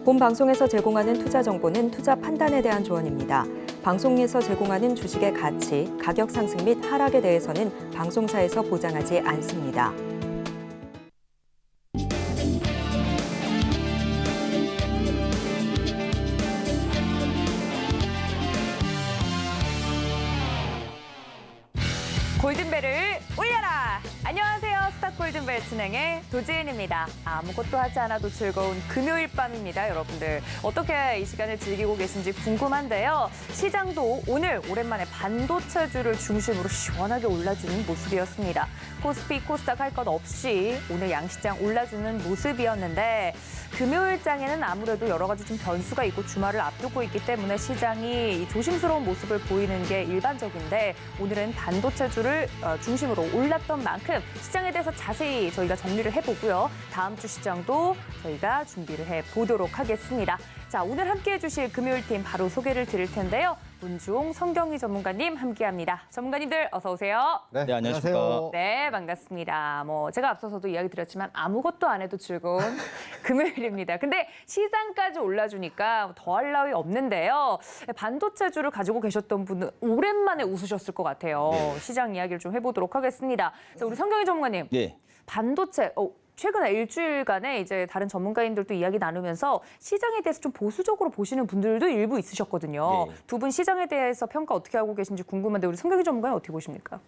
본 방송에서 제공하는 투자 정보는 투자 판단에 대한 조언입니다. 방송에서 제공하는 주식의 가치, 가격 상승 및 하락에 대해서는 방송사에서 보장하지 않습니다. 골든벨을 울려라! 안녕하세요. 스타골든벨 진행의 도지은입니다. 아무것도 하지 않아도 즐거운 금요일 밤입니다, 여러분들. 어떻게 이 시간을 즐기고 계신지 궁금한데요. 시장도 오늘 오랜만에 반도체주를 중심으로 시원하게 올라주는 모습이었습니다. 코스피, 코스닥 할 것 없이 오늘 양시장 올라주는 모습이었는데 금요일장에는 아무래도 여러 가지 좀 변수가 있고 주말을 앞두고 있기 때문에 시장이 조심스러운 모습을 보이는 게 일반적인데 오늘은 반도체주를 중심으로 올랐던 만큼 시장에 대해서 자세히 저희가 정리를 해보고요. 다음 주 시장도 저희가 준비를 해보도록 하겠습니다. 자, 오늘 함께해 주실 금요일팀 바로 소개를 드릴 텐데요. 문주홍, 성경희 전문가님 함께합니다. 전문가님들 어서 오세요. 네, 안녕하십니까. 네, 반갑습니다. 제가 앞서서도 이야기 드렸지만 아무것도 안 해도 즐거운 금요일입니다. 근데 시장까지 올라주니까 더할 나위 없는데요. 반도체주를 가지고 계셨던 분은 오랜만에 웃으셨을 것 같아요. 시장 이야기를 좀 해보도록 하겠습니다. 자, 우리 성경희 전문가님. 네. 반도체, 최근 일주일간에 이제 다른 전문가님들도 이야기 나누면서 시장에 대해서 좀 보수적으로 보시는 분들도 일부 있으셨거든요. 네. 두 분 시장에 대해서 평가 어떻게 하고 계신지 궁금한데 우리 성경희 전문가님 어떻게 보십니까?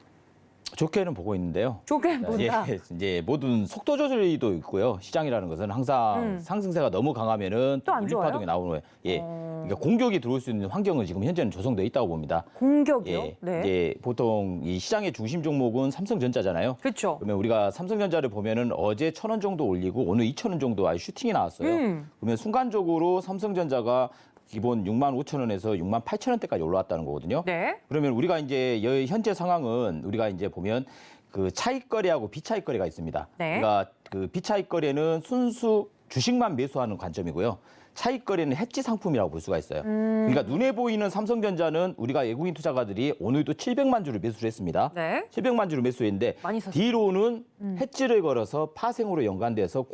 좋게는 보고 있는데요. 좋게 본다. 이제 모든 속도 조절도 있고요. 시장이라는 것은 항상 상승세가 너무 강하면은 또안 좋아요? 물파동이 나오는 거예요. 그러니까 공격이 들어올 수 있는 환경은 지금 현재는 조성되어 있다고 봅니다. 공격이요? 예, 네. 이제 보통 이 시장의 중심 종목은 삼성전자잖아요. 그렇죠. 그러면 우리가 삼성전자를 보면은 어제 1,000원 정도 올리고 오늘 2,000원 정도 아주 슈팅이 나왔어요. 그러면 순간적으로 삼성전자가 기본 65,000원에서 68,000원대까지 올라왔다는 거거든요. 네. 그러면 우리가 이제 현재 상황은 우리가 이제 보면 그 차익거래하고 비차익거래가 있습니다. 네. 그러니까 그 비차익거래는 순수 주식만 매수하는 관점이고요. 차익거래는 해지 상품이라고 볼 수가 있어요. 그러니까 눈에 보이는 삼성전자는 우리가 외국인 투자가들이 오늘도 700만 주를 매수를 했습니다. 네. 700만 주를 매수했는데 많이 샀어요. 뒤로는 해지를 걸어서 파생으로 연관돼서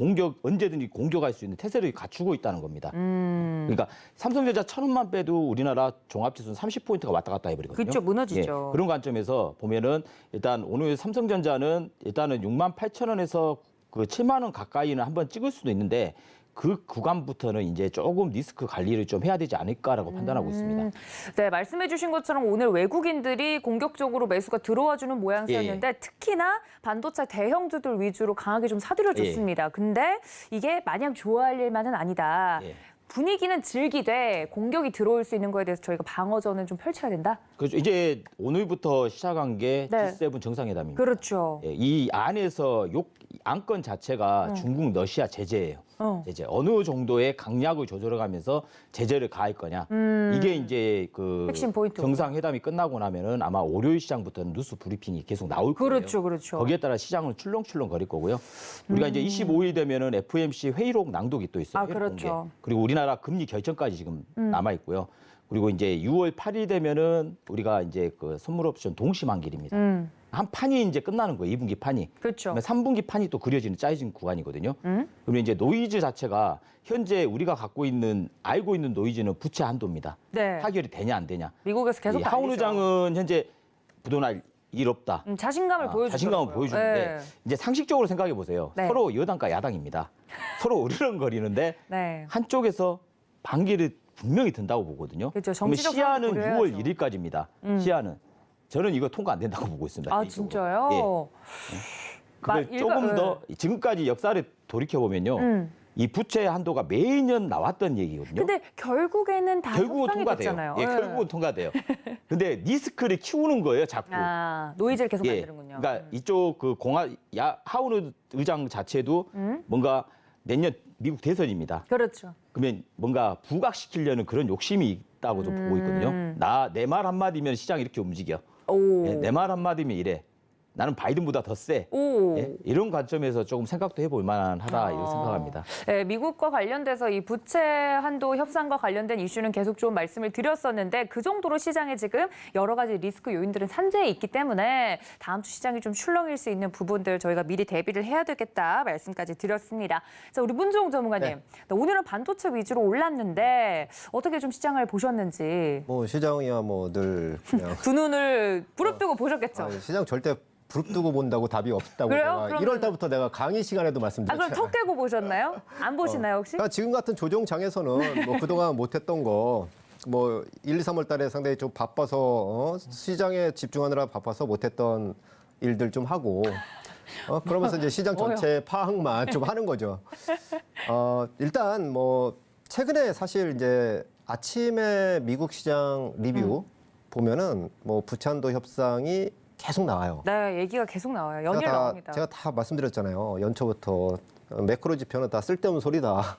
언제든지 공격할 수 있는 태세를 갖추고 있다는 겁니다. 그러니까 삼성전자 1,000원만 빼도 우리나라 종합지수는 30포인트가 왔다 갔다 해버리거든요. 그렇죠. 무너지죠. 그런 관점에서 보면은 일단 오늘 삼성전자는 일단은 68,000원에서 그 7만 원 가까이는 한번 찍을 수도 있는데 그 구간부터는 이제 조금 리스크 관리를 좀 해야 되지 않을까라고 판단하고 있습니다. 네, 말씀해 주신 것처럼 오늘 외국인들이 공격적으로 매수가 들어와주는 모양새였는데 특히나 반도체 대형주들 위주로 강하게 좀 사들여줬습니다. 근데 이게 마냥 좋아할 일만은 아니다. 예. 분위기는 즐기되 공격이 들어올 수 있는 거에 대해서 저희가 방어전을 좀 펼쳐야 된다? 그렇죠. 이제 오늘부터 시작한 게 네. G7 정상회담입니다. 그렇죠. 예, 이 안에서 안건 자체가 중국, 러시아 제재예요. 제재. 어느 정도의 강약을 조절해가면서 제재를 가할 거냐. 이게 이제 그 핵심 포인트. 정상회담이 끝나고 나면은 아마 월요일 시장부터는 뉴스 브리핑이 계속 나올 거예요. 그렇죠, 그렇죠. 거기에 따라 시장을 출렁출렁 거릴 거고요. 우리가 이제 25일 되면은 FOMC 회의록 낭독이 또 있어요. 아, 그렇죠. 공개. 그리고 우리나라 금리 결정까지 지금 남아 있고요. 그리고 이제 6월 8일 되면은 우리가 이제 그 선물 옵션 동시 만기입니다. 한 판이 이제 끝나는 거예요. 2분기 판이. 그렇죠. 그러면 3분기 판이 또 그려지는 짜여진 구간이거든요. 그러면 이제 노이즈 자체가 현재 우리가 알고 있는 노이즈는 부채 한도입니다. 네. 타결이 되냐 안 되냐. 미국에서 계속 하원 달리죠. 의장은 현재 부도날 일 없다. 자신감을 보여주더라고요. 자신감을 보여주는데 네. 이제 상식적으로 생각해 보세요. 네. 서로 여당과 야당입니다. 서로 으르렁거리는데 네. 한쪽에서 반기를 분명히 든다고 보거든요. 그렇죠. 그러면 정치적 시한은 상황도 6월 고려해야죠. 1일까지입니다. 시한은. 저는 이거 통과 안 된다고 보고 있습니다. 아, 개인적으로. 진짜요? 예. 그걸 조금 더 지금까지 역사를 돌이켜 보면요. 이 부채 한도가 매년 나왔던 얘기거든요. 근데 결국에는 다 결국은 협상이 통과돼요. 됐잖아요. 예, 결국은 통과돼요. 근데 리스크를 키우는 거예요, 자꾸. 노이즈를 계속 예. 만드는군요. 그러니까 이쪽 그 하원 의장 자체도 뭔가 내년 미국 대선입니다. 그렇죠. 그러면 뭔가 부각시키려는 그런 욕심이 있다고도 보고 있거든요. 내 말 한마디면 시장이 이렇게 움직여. 오. 내 말 한마디면 이래. 나는 바이든보다 더 세. 오. 예? 이런 관점에서 조금 생각도 해볼 만하다 이렇게 생각합니다. 네, 미국과 관련돼서 이 부채 한도 협상과 관련된 이슈는 계속 좀 말씀을 드렸었는데 그 정도로 시장에 지금 여러 가지 리스크 요인들은 산재해 있기 때문에 다음 주 시장이 좀 출렁일 수 있는 부분들 저희가 미리 대비를 해야 되겠다 말씀까지 드렸습니다. 자, 우리 문종욱 전문가님. 네. 오늘은 반도체 위주로 올랐는데 어떻게 좀 시장을 보셨는지 뭐 시장이야 뭐 늘 그냥 두 눈을 부릅뜨고 보셨겠죠? 아, 시장 절대 부릅뜨고 본다고 답이 없다고 그래요? 제가 그러면은- 1월 달부터 내가 강의 시간에도 아, 말씀드렸잖아요. 그럼 턱 깨고 보셨나요? 안 보시나요, 혹시? 그러니까 지금 같은 조정장에서는 뭐 그동안 못했던 거 뭐 1, 2, 3월 달에 상당히 좀 바빠서 시장에 집중하느라 바빠서 못했던 일들 좀 하고 그러면서 이제 시장 전체 파악만 좀 하는 거죠. 일단 뭐 최근에 사실 이제 아침에 미국 시장 리뷰 보면은 뭐 부채한도 협상이 계속 나와요. 네, 얘기가 계속 나와요. 연일 나옵니다. 제가 다 말씀드렸잖아요. 연초부터 매크로 지표는 다 쓸데없는 소리다.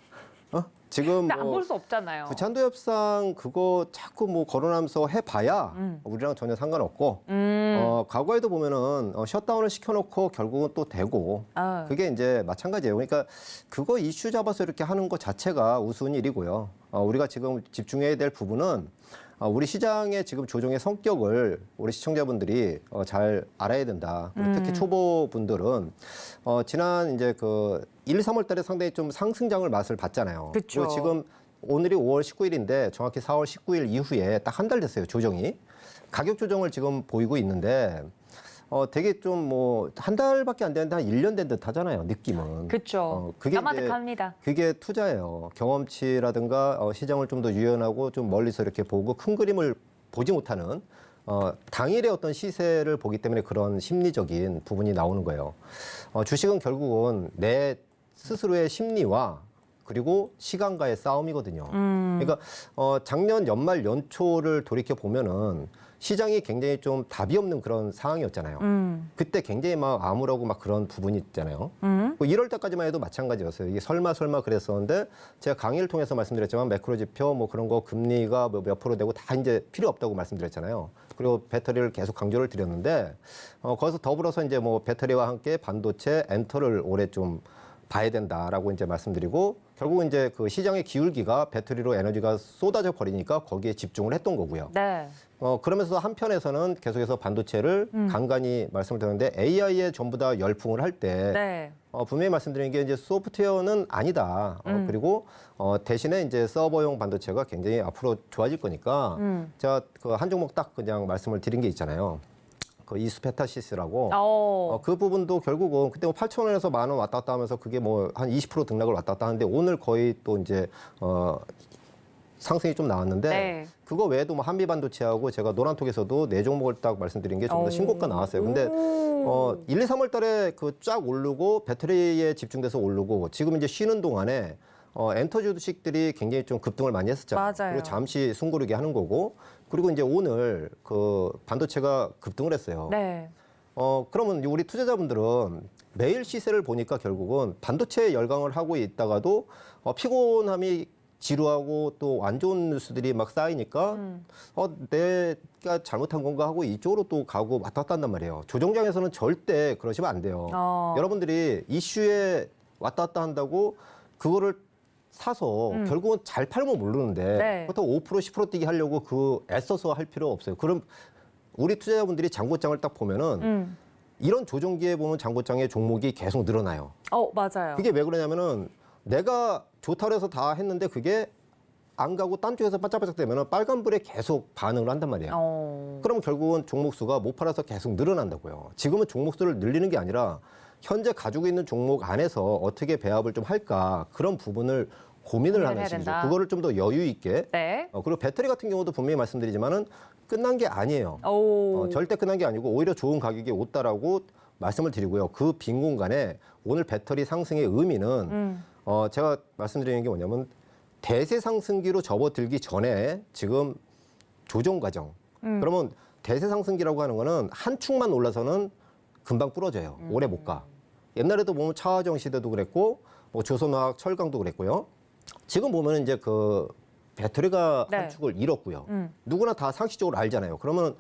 지금 근데 안 뭐 볼 수 없잖아요. 부채한도 협상 그거 자꾸 뭐 거론하면서 해봐야 우리랑 전혀 상관없고 과거에도 보면은 셧다운을 시켜놓고 결국은 또 되고 아. 그게 이제 마찬가지예요. 그러니까 그거 이슈 잡아서 이렇게 하는 것 자체가 우스운 일이고요. 우리가 지금 집중해야 될 부분은 우리 시장의 지금 조정의 성격을 우리 시청자분들이 잘 알아야 된다. 그리고 특히 초보분들은 지난 이제 그 1, 3월 달에 상당히 좀 상승장을 맛을 봤잖아요. 그쵸. 그리고 지금 오늘이 5월 19일인데 정확히 4월 19일 이후에 딱 한 달 됐어요, 조정이. 가격 조정을 지금 보이고 있는데 되게 좀 뭐 한 달밖에 안 되는데 한 1년 된 듯 하잖아요, 느낌은. 그렇죠. 그게 이제 까마득합니다. 그게 투자예요. 경험치라든가 시장을 좀 더 유연하고 좀 멀리서 이렇게 보고 큰 그림을 보지 못하는 당일의 어떤 시세를 보기 때문에 그런 심리적인 부분이 나오는 거예요. 주식은 결국은 내 스스로의 심리와 그리고 시간과의 싸움이거든요. 그러니까 작년 연말 연초를 돌이켜 보면은 시장이 굉장히 좀 답이 없는 그런 상황이었잖아요. 그때 굉장히 막 암울하고 막 그런 부분이 있잖아요. 1월 달까지만 해도 마찬가지였어요. 이게 설마 그랬었는데 제가 강의를 통해서 말씀드렸지만 매크로 지표 뭐 그런 거 금리가 몇 프로 되고 다 이제 필요 없다고 말씀드렸잖아요. 그리고 배터리를 계속 강조를 드렸는데 거기서 더불어서 이제 뭐 배터리와 함께 반도체 엔터를 올해 좀 봐야 된다라고 이제 말씀드리고 결국은 이제 그 시장의 기울기가 배터리로 에너지가 쏟아져 버리니까 거기에 집중을 했던 거고요. 네. 그러면서 한편에서는 계속해서 반도체를 간간히 말씀을 드렸는데 AI에 전부 다 열풍을 할 때 네. 분명히 말씀드린 게 이제 소프트웨어는 아니다. 그리고 대신에 이제 서버용 반도체가 굉장히 앞으로 좋아질 거니까 제가 그 한 종목 딱 그냥 말씀을 드린 게 있잖아요. 그 이스페타시스라고 그 부분도 결국은 그때 뭐 8,000원에서 10,000원 왔다 갔다 하면서 그게 뭐 한 20% 등락을 왔다 갔다 하는데 오늘 거의 또 이제 상승이 좀 나왔는데 네. 그거 외에도 뭐 한미 반도체하고 제가 노란톡에서도 네 종목을 딱 말씀드린 게 전부 다 신고가 나왔어요. 근데 1, 2, 3월 달에 그 쫙 오르고 배터리에 집중돼서 오르고 지금 이제 쉬는 동안에 엔터 주식들이 굉장히 좀 급등을 많이 했었잖아요. 맞아요. 그리고 잠시 숨고르게 하는 거고 그리고 이제 오늘 그 반도체가 급등을 했어요. 네. 그러면 우리 투자자분들은 매일 시세를 보니까 결국은 반도체 열강을 하고 있다가도 피곤함이 지루하고 또 안 좋은 뉴스들이 막 쌓이니까 내가 잘못한 건가 하고 이쪽으로 또 가고 왔다 갔다 한단 말이에요. 조정장에서는 절대 그러시면 안 돼요. 여러분들이 이슈에 왔다 갔다 한다고 그거를 사서 결국은 잘 팔면 모르는데 네. 그렇다고 5% 10% 뛰게 하려고 그 애써서 할 필요 없어요. 그럼 우리 투자자분들이 장고장을 딱 보면은 이런 조정기에 보면 장고장의 종목이 계속 늘어나요. 맞아요. 그게 왜 그러냐면은 내가 좋다고 해서 다 했는데 그게 안 가고 딴 쪽에서 바짝바짝 되면은 빨간불에 계속 반응을 한단 말이에요. 그럼 결국은 종목수가 못 팔아서 계속 늘어난다고요. 지금은 종목수를 늘리는 게 아니라 현재 가지고 있는 종목 안에서 어떻게 배합을 좀 할까 그런 부분을 고민을 하는 해야 시기죠. 된다. 그거를 좀 더 여유 있게. 네. 그리고 배터리 같은 경우도 분명히 말씀드리지만은 끝난 게 아니에요. 절대 끝난 게 아니고 오히려 좋은 가격에 왔다라고 말씀을 드리고요. 그 빈 공간에 오늘 배터리 상승의 의미는 제가 말씀드리는 게 뭐냐면 대세 상승기로 접어들기 전에 지금 조정 과정. 그러면 대세 상승기라고 하는 거는 한 축만 올라서는 금방 부러져요. 오래 못 가. 옛날에도 보면 차화정 시대도 그랬고 뭐 조선화학 철강도 그랬고요. 지금 보면 이제 그 배터리가 네. 한 축을 잃었고요. 누구나 다 상식적으로 알잖아요. 그러면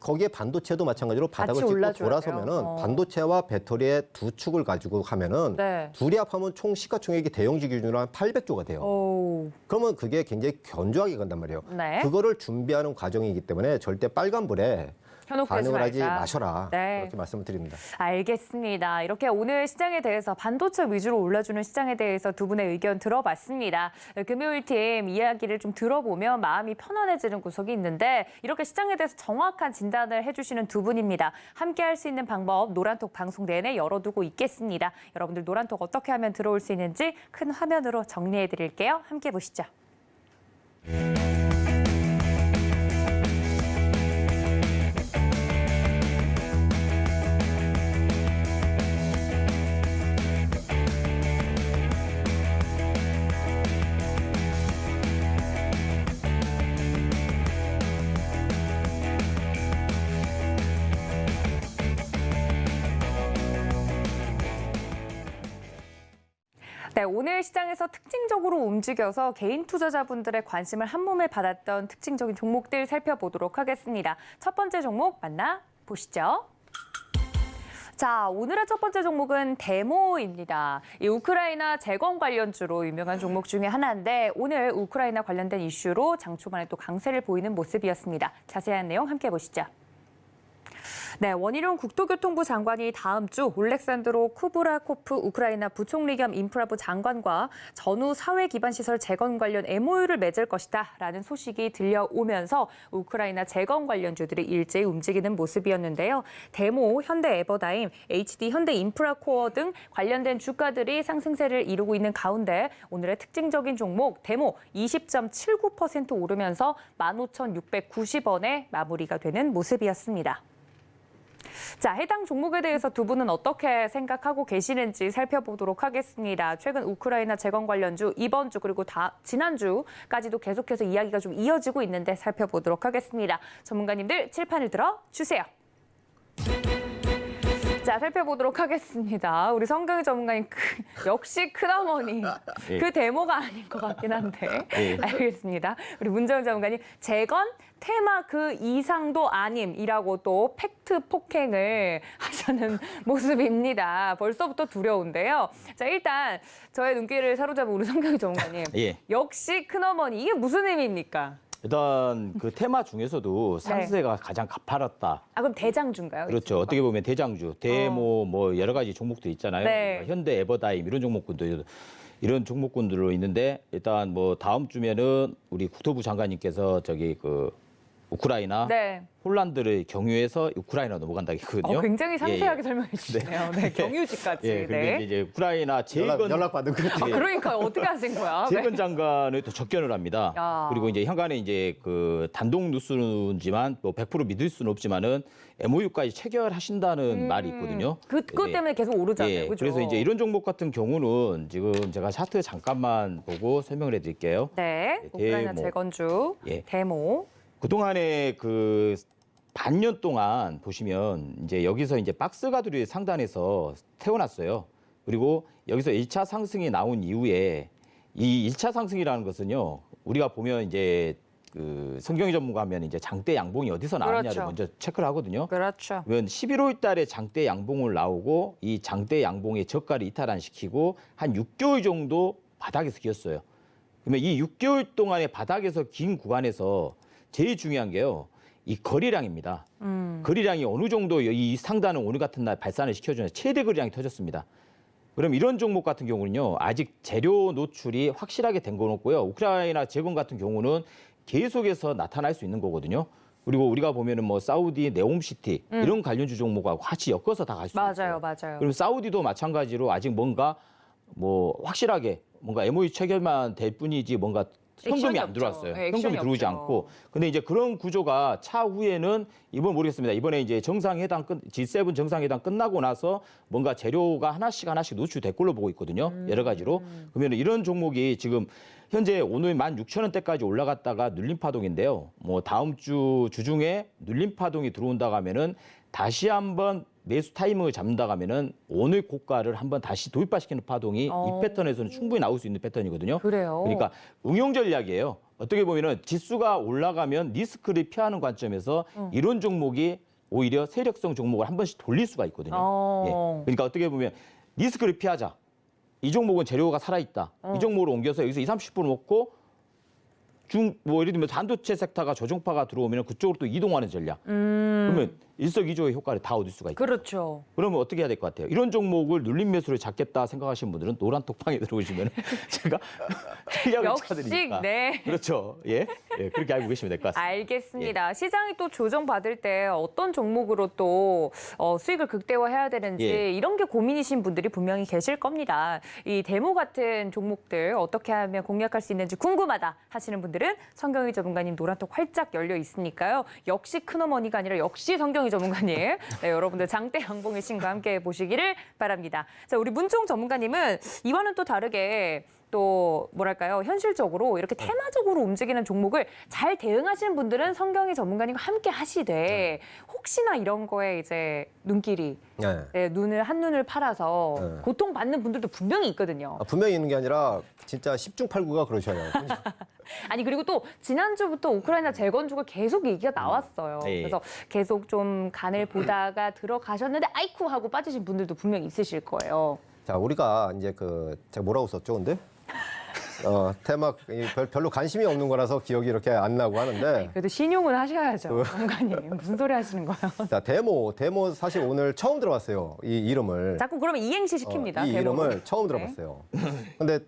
거기에 반도체도 마찬가지로 바닥을 같이 찍고 올라줘야 돌아서면은 돼요. 반도체와 배터리의 두 축을 가지고 가면은 네. 둘이 합하면 총 시가총액이 대형주 기준으로 한 800조가 돼요. 오. 그러면 그게 굉장히 견조하게 간단 말이에요. 네. 그거를 준비하는 과정이기 때문에 절대 빨간불에 현혹되지 반응을 하지 말자. 마셔라. 네. 그렇게 말씀을 드립니다. 알겠습니다. 이렇게 오늘 시장에 대해서 반도체 위주로 올라주는 시장에 대해서 두 분의 의견 들어봤습니다. 금요일 팀 이야기를 좀 들어보면 마음이 편안해지는 구석이 있는데 이렇게 시장에 대해서 정확한 진단을 해주시는 두 분입니다. 함께 할 수 있는 방법 노란톡 방송 내내 열어두고 있겠습니다. 여러분들 노란톡 어떻게 하면 들어올 수 있는지 큰 화면으로 정리해드릴게요. 함께 보시죠. 네, 오늘 시장에서 특징적으로 움직여서 개인 투자자분들의 관심을 한몸에 받았던 특징적인 종목들 살펴보도록 하겠습니다. 첫 번째 종목 만나보시죠. 자, 오늘의 첫 번째 종목은 데모입니다. 이 우크라이나 재건 관련주로 유명한 종목 중에 하나인데 오늘 우크라이나 관련된 이슈로 장 초반에 또 강세를 보이는 모습이었습니다. 자세한 내용 함께 보시죠. 네, 원희룡 국토교통부 장관이 다음 주 올렉산드로 쿠브라코프 우크라이나 부총리 겸 인프라부 장관과 전후 사회 기반 시설 재건 관련 MOU를 맺을 것이다라는 소식이 들려오면서 우크라이나 재건 관련주들이 일제히 움직이는 모습이었는데요. 데모, 현대 에버다임, HD 현대 인프라코어 등 관련된 주가들이 상승세를 이루고 있는 가운데 오늘의 특징적인 종목 데모 20.79% 오르면서 15,690원에 마무리가 되는 모습이었습니다. 자, 해당 종목에 대해서 두 분은 어떻게 생각하고 계시는지 살펴보도록 하겠습니다. 최근 우크라이나 재건 관련주 이번 주 그리고 지난주까지도 계속해서 이야기가 좀 이어지고 있는데 살펴보도록 하겠습니다. 전문가님들 칠판을 들어주세요. 자, 살펴보도록 하겠습니다. 우리 성경희 전문가님 역시 큰어머니 예. 그 데모가 아닌 것 같긴 한데 예. 알겠습니다. 우리 문정훈 전문가님 재건 테마 그 이상도 아님이라고 또 팩트 폭행을 하시는 모습입니다. 벌써부터 두려운데요. 자, 일단 저의 눈길을 사로잡은 우리 성경희 전문가님 예. 역시 큰어머니 이게 무슨 의미입니까? 일단 그 테마 중에서도 상세가 가장 가파랐다. 아, 그럼 대장주인가요? 그렇죠. 어떻게 보면 대장주, 데모 뭐 여러 가지 종목도 있잖아요. 네. 현대 에버다임 이런 종목군도 이런 종목군들로 있는데 일단 뭐 다음 주면은 우리 국토부 장관님께서 저기 그 우크라이나 네. 폴란드를 경유해서 우크라이나 넘어간다 했거든요. 굉장히 상세하게 예, 예. 설명해 주시네요. 네, 경유지까지. 예, 그런데 네. 이제 우크라이나 재건 연락 받은 거죠. 아, 그러니까 어떻게 하신 거야? 재건 네. 장관을 또 접견을 합니다. 야. 그리고 이제 현관에 이제 그 단독 뉴스지만 또 100% 믿을 수는 없지만은 MOU까지 체결하신다는 말이 있거든요. 그것 때문에 계속 오르잖아요. 예, 그죠? 그래서 이제 이런 종목 같은 경우는 지금 제가 차트 잠깐만 보고 설명을 해드릴게요. 네, 우크라이나 데모. 재건주 예. 데모. 그동안에 그 반년 동안 보시면 이제 여기서 이제 박스 가두리 상단에서 태어났어요. 그리고 여기서 1차 상승이 나온 이후에 이 1차 상승이라는 것은요. 우리가 보면 이제 그 성경이 전문가 하면 이제 장대 양봉이 어디서 나왔냐를 그렇죠. 먼저 체크를 하거든요. 그렇죠. 그러면 11월 달에 장대 양봉을 나오고 이 장대 양봉의 저가를 이탈 안 시키고 한 6개월 정도 바닥에서 기었어요. 그러면 이 6개월 동안의 바닥에서 긴 구간에서 제일 중요한 게요. 이 거래량입니다. 거래량이 어느 정도 이 상단은 오늘 같은 날 발산을 시켜주는 최대 거래량이 터졌습니다. 그럼 이런 종목 같은 경우는요. 아직 재료 노출이 확실하게 된 건 없고요. 우크라이나 재건 같은 경우는 계속해서 나타날 수 있는 거거든요. 그리고 우리가 보면은 뭐 사우디 네옴시티 이런 관련주 종목하고 같이 엮어서 다 갈 수 있어요. 맞아요. 그럼 사우디도 마찬가지로 아직 뭔가 뭐 확실하게 뭔가 MOU 체결만 될 뿐이지 뭔가 현금이 안 없죠. 들어왔어요. 네, 현금이 액션이 들어오지 없죠. 않고. 근데 이제 그런 구조가 차후에는 이번 모르겠습니다. 이번에 이제 정상회담 G7 정상회담 끝나고 나서 뭔가 재료가 하나씩 노출될 걸로 보고 있거든요. 여러 가지로. 그러면 이런 종목이 지금 현재 오늘 16,000원대까지 올라갔다가 눌림 파동인데요. 뭐 다음 주 주중에 눌림 파동이 들어온다고 하면은 다시 한번 매수 타이밍을 잡는다고 하면은 오늘 고가를 한번 다시 도입화시키는 파동이 이 패턴에서는 충분히 나올 수 있는 패턴이거든요. 그래요. 그러니까 응용 전략이에요. 어떻게 보면은 지수가 올라가면 리스크를 피하는 관점에서 이런 종목이 오히려 세력성 종목을 한 번씩 돌릴 수가 있거든요. 예. 그러니까 어떻게 보면 리스크를 피하자. 이 종목은 재료가 살아있다. 이 종목으로 옮겨서 여기서 20, 30% 먹고 뭐 예를 들면 반도체 섹터가 조종파가 들어오면 그쪽으로 또 이동하는 전략. 그러면 일석이조의 효과를 다 얻을 수가 있다. 그렇죠. 그러면 어떻게 해야 될 것 같아요? 이런 종목을 눌림 매수를 잡겠다 생각하시는 분들은 노란 톡방에 들어오시면 제가 전략을 역시 찾아드리니까. 네. 그렇죠. 예. 예, 그렇게 알고 계시면 될 것 같습니다. 알겠습니다. 시장이 또 조정받을 때 어떤 종목으로 또 수익을 극대화해야 되는지 예. 이런 게 고민이신 분들이 분명히 계실 겁니다. 이 데모 같은 종목들 어떻게 하면 공략할 수 있는지 궁금하다 하시는 분들은 성경희 전문가님 노란톡 활짝 열려 있으니까요. 역시 큰어머니가 아니라 역시 성경희 전문가님. 네, 여러분들 장대 양봉의 신과 함께 보시기를 바랍니다. 자, 우리 문총 전문가님은 이와는 또 다르게 또 뭐랄까요 현실적으로 이렇게 테마적으로 움직이는 종목을 잘 대응하시는 분들은 성경희 전문가님과 함께 하시되 혹시나 이런 거에 이제 눈길이 네. 네, 눈을 한눈을 팔아서 네. 고통받는 분들도 분명히 있거든요. 분명히 있는 게 아니라 진짜 10중 8구가 그러셔요. 아니 그리고 또 지난주부터 우크라이나 재건축을 계속 얘기가 나왔어요. 네. 그래서 계속 좀 간을 보다가 들어가셨는데 아이쿠 하고 빠지신 분들도 분명히 있으실 거예요. 자, 우리가 이제 제가 뭐라고 썼죠, 근데? 테마 별로 관심이 없는 거라서 기억이 이렇게 안 나고 하는데. 그래도 신용은 하셔야죠. 전문가님. 무슨 소리 하시는 거예요? 자, 데모 사실 오늘 처음 들어봤어요. 이 이름을. 자꾸 그러면 이행시 시킵니다. 이 데모로. 이름을 처음 들어봤어요. 근데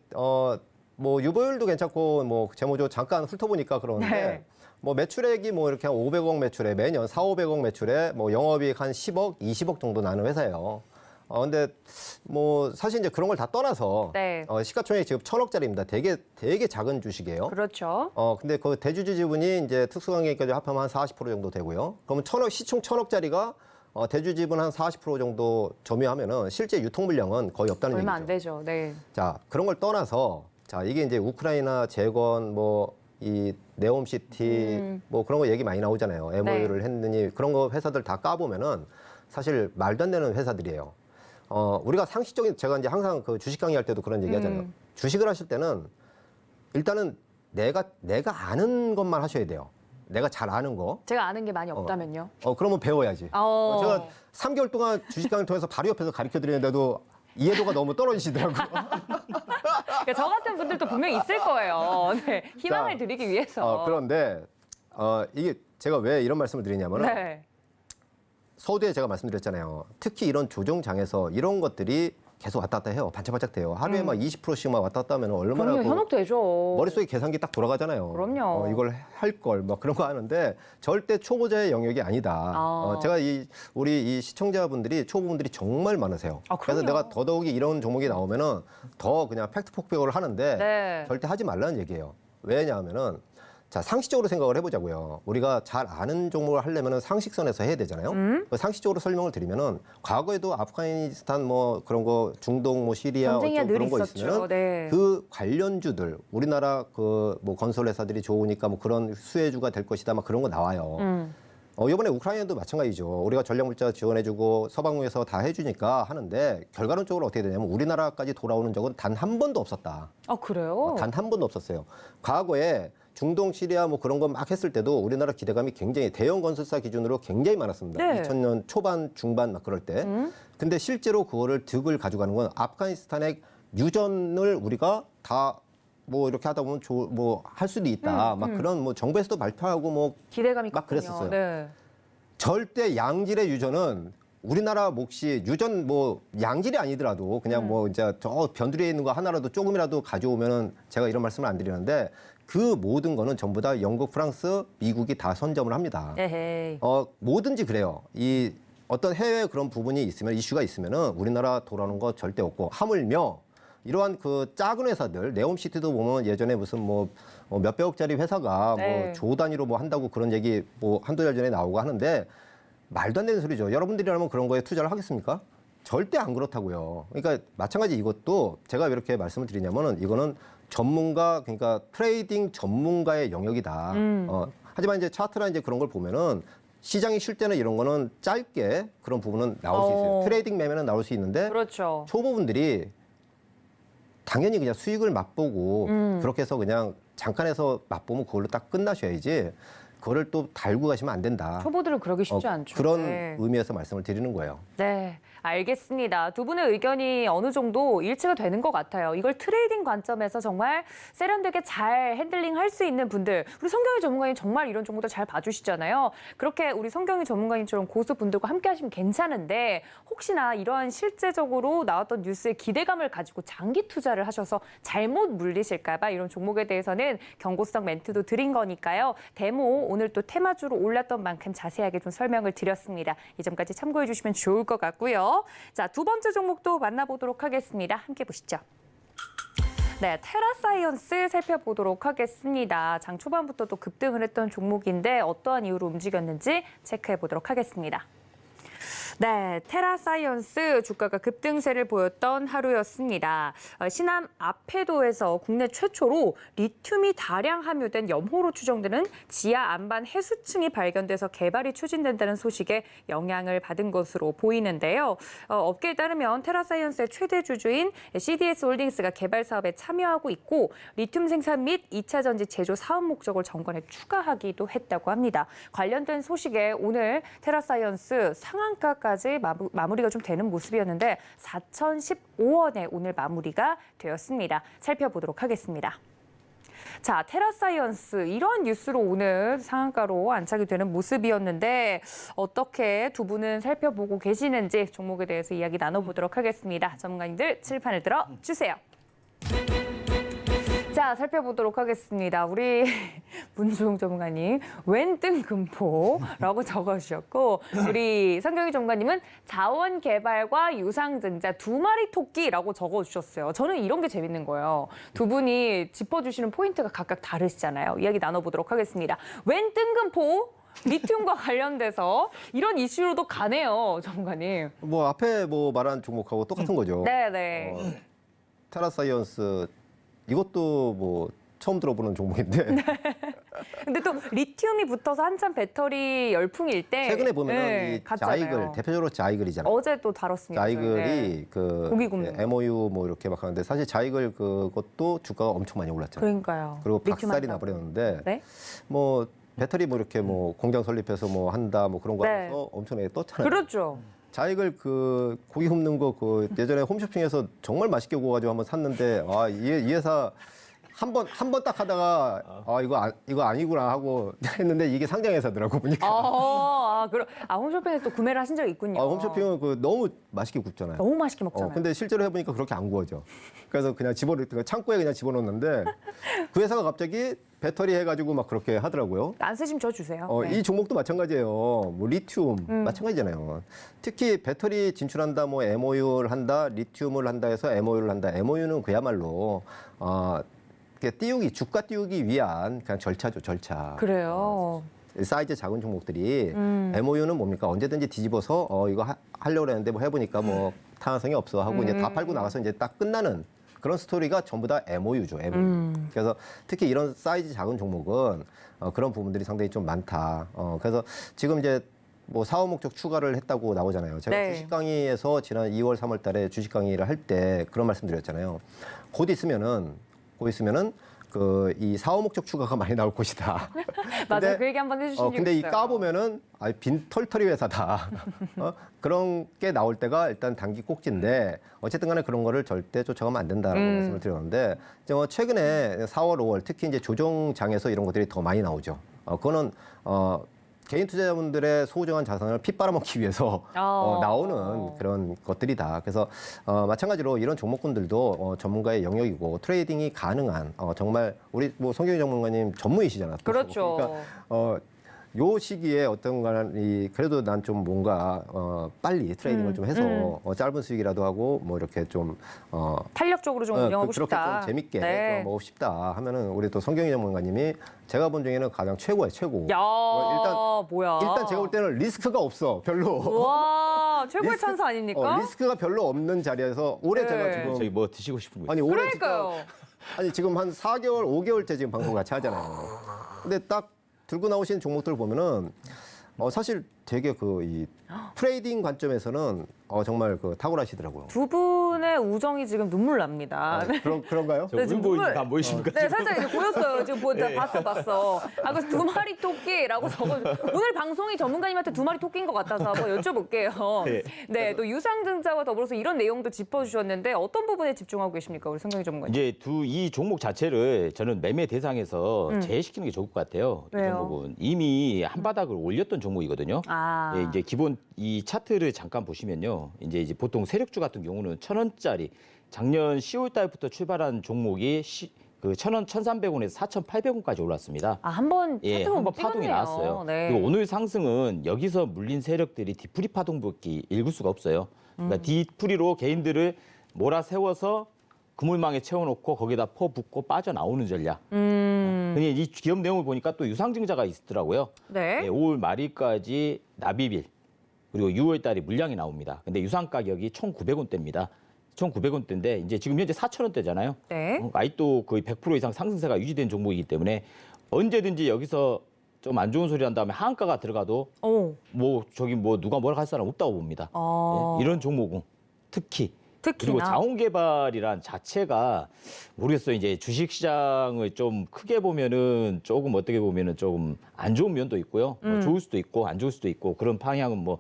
뭐 유보율도 괜찮고 뭐 재무조 잠깐 훑어보니까 그러는데 네. 뭐 매출액이 뭐 이렇게 한 500억 매출에 매년 4,500억 매출에 뭐 영업이익 한 10억, 20억 정도 나는 회사예요. 근데 뭐 사실 이제 그런 걸 다 떠나서 네. 시가총액이 지금 1,000억짜리입니다. 되게 작은 주식이에요. 그렇죠. 근데 그 대주주 지분이 이제 특수관계까지 합하면 한 40% 정도 되고요. 그러면 시총 1,000억짜리가 대주 지분 한 40% 정도 점유하면은 실제 유통 물량은 거의 없다는 얼마 얘기죠. 안 되죠. 네. 자, 그런 걸 떠나서 자, 이게 이제 우크라이나 재건 뭐 이 네옴시티 뭐 그런 거 얘기 많이 나오잖아요. MOU를 했느니 그런 거 회사들 다 까보면은 사실 말도 안 되는 회사들이에요. 우리가 상식적인 제가 이제 항상 그 주식 강의할 때도 그런 얘기 하잖아요. 주식을 하실 때는 일단은 내가 아는 것만 하셔야 돼요. 내가 잘 아는 거. 제가 아는 게 많이 없다면요? 그러면 배워야지. 제가 3개월 동안 주식 강의 통해서 바로 옆에서 가르쳐 드리는데도 이해도가 너무 떨어지시더라고요. 그러니까 저 같은 분들도 분명히 있을 거예요. 네. 희망을 자, 드리기 위해서. 그런데 이게 제가 왜 이런 말씀을 드리냐면은 네. 서두에 제가 말씀드렸잖아요. 특히 이런 조정장에서 이런 것들이 계속 왔다 갔다 해요. 반짝반짝 돼요. 하루에 막 20%씩 막 왔다 갔다 하면 얼마나 그럼요. 현혹되죠. 머릿속에 계산기 딱 돌아가잖아요. 그럼요. 이걸 할 걸 막 그런 거 하는데 절대 초보자의 영역이 아니다. 제가 우리 이 시청자분들이 초보분들이 정말 많으세요. 그래서 그럼요. 내가 더더욱이 이런 종목이 나오면은 더 그냥 팩트 폭격을 하는데 네. 절대 하지 말라는 얘기예요. 왜냐하면은 자, 상식적으로 생각을 해보자고요. 우리가 잘 아는 종목을 하려면 상식선에서 해야 되잖아요. 상식적으로 설명을 드리면은 과거에도 아프가니스탄 뭐 그런 거 중동 뭐 시리아 전쟁이 늘 그런 거 있었죠. 있으면 네. 그 관련주들 우리나라 그 뭐 건설 회사들이 좋으니까 뭐 그런 수혜주가 될 것이다 막 그런 거 나와요. 이번에 우크라이나도 마찬가지죠. 우리가 전략물자 지원해주고 서방에서 다 해주니까 하는데 결과론적으로 어떻게 되냐면 우리나라까지 돌아오는 적은 단 한 번도 없었다. 그래요? 단 한 번도 없었어요. 과거에 중동, 시리아 뭐 그런 거 막 했을 때도 우리나라 기대감이 굉장히 대형 건설사 기준으로 굉장히 많았습니다. 네. 2000년 초반, 중반 막 그럴 때. 근데 실제로 그거를 득을 가져가는 건 아프가니스탄의 유전을 우리가 다 뭐 이렇게 하다 보면 뭐 할 수도 있다. 막 그런 뭐 정부에서도 발표하고 뭐 기대감이 막 컸군요. 그랬었어요. 네. 절대 양질의 유전은 우리나라 몫이 유전 뭐 양질이 아니더라도 그냥 뭐 이제 저 변두리에 있는 거 하나라도 조금이라도 가져오면은 제가 이런 말씀을 안 드리는데 그 모든 거는 전부 다 영국, 프랑스, 미국이 다 선점을 합니다. 에헤이. 뭐든지 그래요. 이 어떤 해외 그런 부분이 있으면 이슈가 있으면은 우리나라 돌아오는 거 절대 없고 하물며 이러한 그 작은 회사들 네옴시티도 보면 예전에 무슨 뭐 몇백억짜리 회사가 네. 뭐 조 단위로 뭐 한다고 그런 얘기 뭐 한두 달 전에 나오고 하는데 말도 안 되는 소리죠. 여러분들이라면 그런 거에 투자를 하겠습니까? 절대 안 그렇다고요. 그러니까 마찬가지 이것도 제가 왜 이렇게 말씀을 드리냐면은 이거는 전문가 그러니까 트레이딩 전문가의 영역이다. 하지만 이제 차트나 이제 그런 걸 보면은 시장이 쉴 때는 이런 거는 짧게 그런 부분은 나올 수 있어요. 트레이딩 매매는 나올 수 있는데 그렇죠. 초보분들이 당연히 그냥 수익을 맛보고 그렇게 해서 그냥 잠깐 해서 맛보면 그걸로 딱 끝나셔야지 그거를 또 달고 가시면 안 된다. 초보들은 그러기 쉽지 않죠. 그런 네. 의미에서 말씀을 드리는 거예요. 네, 알겠습니다. 두 분의 의견이 어느 정도 일치가 되는 것 같아요. 이걸 트레이딩 관점에서 정말 세련되게 잘 핸들링할 수 있는 분들, 우리 성경희 전문가님 정말 이런 정보도 잘 봐주시잖아요. 그렇게 우리 성경희 전문가님처럼 고수분들과 함께 하시면 괜찮은데 혹시나 이런 실제적으로 나왔던 뉴스에 기대감을 가지고 장기 투자를 하셔서 잘못 물리실까 봐 이런 종목에 대해서는 경고성 멘트도 드린 거니까요. 데모 오늘 또 테마주로 올랐던 만큼 자세하게 좀 설명을 드렸습니다. 이 점까지 참고해 주시면 좋을 것 같고요. 자, 두 번째 종목도 만나보도록 하겠습니다. 함께 보시죠. 네, 테라사이언스 살펴보도록 하겠습니다. 장 초반부터 또 급등을 했던 종목인데 어떠한 이유로 움직였는지 체크해 보도록 하겠습니다. 네, 테라사이언스 주가가 급등세를 보였던 하루였습니다. 신암 아페도에서 국내 최초로 리튬이 다량 함유된 염호로 추정되는 지하 안반 해수층이 발견돼서 개발이 추진된다는 소식에 영향을 받은 것으로 보이는데요. 업계에 따르면 테라사이언스의 최대 주주인 CDS 홀딩스가 개발 사업에 참여하고 있고 리튬 생산 및 2차 전지 제조 사업 목적을 정관에 추가하기도 했다고 합니다. 관련된 소식에 오늘 테라사이언스 상한가까지 마무리가 좀 되는 모습이었는데 4,015원에 오늘 마무리가 되었습니다. 살펴보도록 하겠습니다. 자, 테라사이언스 이런 뉴스로 오늘 상한가로 안착이 되는 모습이었는데 어떻게 두 분은 살펴보고 계시는지 종목에 대해서 이야기 나눠보도록 하겠습니다. 전문가님들 칠판을 들어주세요. 자, 살펴보도록 하겠습니다. 우리 문주홍 전문가님, 웬뜬금포라고 적어주셨고 우리 성경희 전문가님은 자원개발과 유상증자 두 마리 토끼라고 적어주셨어요. 저는 이런 게 재밌는 거예요. 두 분이 짚어주시는 포인트가 각각 다르시잖아요. 이야기 나눠보도록 하겠습니다. 웬뜬금포 리튬과 관련돼서 이런 이슈로도 가네요, 전문가님. 뭐 앞에 뭐 말한 종목하고 똑같은 거죠. 네네. 테라사이언스 이것도 뭐 처음 들어보는 종목인데 근데 또 리튬이 붙어서 한참 배터리 열풍일 때 최근에 보면은 네, 이 갔잖아요. 자이글 대표적으로 자이글이잖아요. 어제 또 다뤘습니다. 자이글이 네. 그 고기 굽는 거. MOU 뭐 이렇게 막 하는데 사실 자이글 그것도 주가가 엄청 많이 올랐잖아요. 그러니까요. 그리고 리튬 박살이 한다고. 나버렸는데 네? 뭐 배터리 뭐 이렇게 뭐 공장 설립해서 뭐 한다 뭐 그런 거 네. 하면서 엄청나게 떴잖아요. 그렇죠. 자이글 그 고기 굽는 거 그 예전에 홈쇼핑에서 정말 맛있게 구워가지고 한번 샀는데 아 이 회사 한 번 딱 하다가 아 이거 아니구나 하고 했는데 이게 상장회사더라고 보니까. 홈쇼핑에서 또 구매를 하신 적이 있군요. 홈쇼핑은 그 너무 맛있게 굽잖아요. 너무 맛있게 먹잖아요. 근데 실제로 해보니까 그렇게 안 구워져. 그래서 그냥 창고에 그냥 집어넣었는데 그 회사가 갑자기 배터리 해가지고 막 그렇게 하더라고요. 안 쓰시면 저 주세요. 네. 이 종목도 마찬가지예요. 뭐 리튬 마찬가지잖아요. 특히 배터리 진출한다, 뭐 MOU를 한다, 리튬을 한다 해서 MOU를 한다. MOU는 그야말로 주가 띄우기 위한 그냥 절차죠, 절차. 그래요. 사이즈 작은 종목들이 MOU는 뭡니까? 언제든지 뒤집어서 이거 하려고 했는데 뭐 해보니까 뭐 타당성이 없어 하고 이제 다 팔고 나가서 이제 딱 끝나는 그런 스토리가 전부 다 MOU죠. MOU. 그래서 특히 이런 사이즈 작은 종목은 그런 부분들이 상당히 좀 많다. 그래서 지금 이제 뭐 사업 목적 추가를 했다고 나오잖아요. 제가 네. 주식 강의에서 지난 2월, 3월 달에 주식 강의를 할 때 그런 말씀 드렸잖아요. 곧 있으면은 이 사업 목적 추가가 많이 나올 것이다. 맞아요. 그 얘기 한번 해주신 적이 근데 이 있어요. 까보면은 빈 털터리 회사다. 그런 게 나올 때가 일단 단기 꼭지인데 어쨌든 간에 그런 거를 절대 쫓아가면 안 된다라고 말씀을 드렸는데 최근에 4월, 5월 특히 이제 조정장에서 이런 것들이 더 많이 나오죠. 그거는 개인 투자자분들의 소중한 자산을 핏빨아먹기 위해서 나오는 그런 것들이다. 그래서 마찬가지로 이런 종목군들도 전문가의 영역이고 트레이딩이 가능한 정말 우리 뭐 성경희 전문가님 전무이시잖아요. 그렇죠. 그러니까 요 시기에 어떤 간이 그래도 난 좀 뭔가 빨리 트레이딩을 좀 해서 짧은 수익이라도 하고 뭐 이렇게 좀 탄력적으로 좀 운영하고 그렇게 싶다. 좀 재밌게 네. 먹고 싶다 하면은 우리 또 성경희 전문가님이 제가 본 중에는 가장 최고예요, 최고. 야, 뭐야. 일단 제가 볼 때는 리스크가 없어, 별로. 와, 최고의 찬사 아닙니까? 리스크가 별로 없는 자리에서 올해 네. 제가 지금 저기 뭐 드시고 싶은 거 아니 올해 그러니까요. 진짜 지금 한 4개월, 5개월째 지금 방송 같이 하잖아요. 근데 딱 들고 나오신 종목들 보면은 사실 되게 이 트레이딩 관점에서는 정말 탁월하시더라고요. 두 분 분의 우정이 지금 눈물 납니다. 그런가요? 저 네, 지금 울고 있는 눈물- 거안 보이십니까? 네, 살짝 이제 보였어요. 지금 봤어. 아, 그래서 두 마리 토끼라고 오늘 방송이 전문가님한테 두 마리 토끼인 것 같아서 한번 여쭤볼게요. 네. 네, 또 유상증자와 더불어서 이런 내용도 짚어주셨는데 어떤 부분에 집중하고 계십니까, 우리 성경희 전문가님? 이제 이 종목 자체를 저는 매매 대상에서 제외시키는 게 좋을 것 같아요. 이 왜요? 종목은 이미 한 바닥을 올렸던 종목이거든요. 아, 예, 이제 기본 이 차트를 잠깐 보시면요. 이제 보통 세력주 같은 경우는 1,000원짜리 작년 10월 달부터 출발한 종목이 그 1,000원, 1,300원에서 4,800원까지 올랐습니다. 아, 한번 예, 차트가 한번 파동이 찍었네요. 나왔어요. 네. 그리고 오늘 상승은 여기서 물린 세력들이 뒤풀이 파동밖에 읽을 수가 없어요. 그러니까 뒤풀이로 개인들을 몰아세워서 그물망에 채워놓고 거기다 퍼붓고 빠져나오는 전략. 근데 이 기업 내용을 보니까 또 유상증자가 있더라고요. 네. 예, 5월 말일까지 납입일 그리고 6월 달에 물량이 나옵니다. 근데 유상 가격이 1,900원대입니다. 1,900원대인데 이제 지금 현재 4,000원대잖아요. 네. 아직도 거의 100% 이상 상승세가 유지된 종목이기 때문에 언제든지 여기서 좀 안 좋은 소리 한 다음에 하한가가 들어가도 오. 뭐 누가 뭐라 할 사람 없다고 봅니다. 예, 이런 종목은 특히 그리고 특히나. 자원개발이란 자체가 모르겠어요. 이제 주식시장을 좀 크게 보면은 조금 어떻게 보면은 조금 안 좋은 면도 있고요. 뭐 좋을 수도 있고 안 좋을 수도 있고 그런 방향은 뭐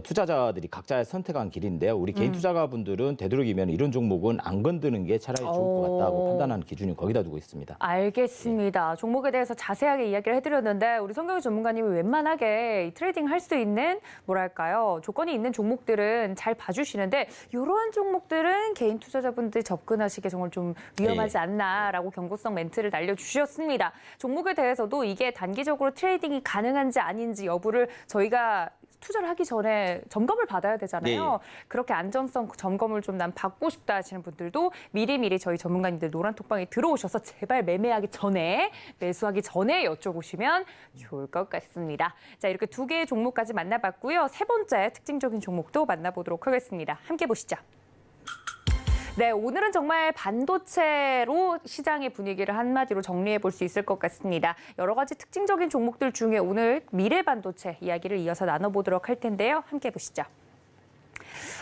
투자자들이 각자 선택한 길인데요. 우리 개인 투자가분들은 되도록이면 이런 종목은 안 건드는 게 차라리 좋을 것 같다고 판단하는 기준을 거기다 두고 있습니다. 알겠습니다. 종목에 대해서 자세하게 이야기를 해드렸는데 우리 성경희 전문가님이 웬만하게 이 트레이딩 할 수 있는 뭐랄까요 조건이 있는 종목들은 잘 봐주시는데 이러한 종목들은 개인 투자자분들 접근하시기에 정말 좀 위험하지 않나라고 경고성 멘트를 날려주셨습니다. 종목에 대해서도 이게 단기적으로 트레이딩이 가능한지 아닌지 여부를 저희가 투자를 하기 전에 점검을 받아야 되잖아요. 네. 그렇게 안전성 점검을 좀 난 받고 싶다 하시는 분들도 미리미리 저희 전문가님들 노란톡방에 들어오셔서 제발 매매하기 전에 매수하기 전에 여쭤보시면 좋을 것 같습니다. 자, 이렇게 두 개의 종목까지 만나봤고요. 세 번째 특징적인 종목도 만나보도록 하겠습니다. 함께 보시죠. 네, 오늘은 정말 반도체로 시장의 분위기를 한마디로 정리해 볼 수 있을 것 같습니다. 여러 가지 특징적인 종목들 중에 오늘 미래반도체 이야기를 이어서 나눠보도록 할 텐데요. 함께 보시죠.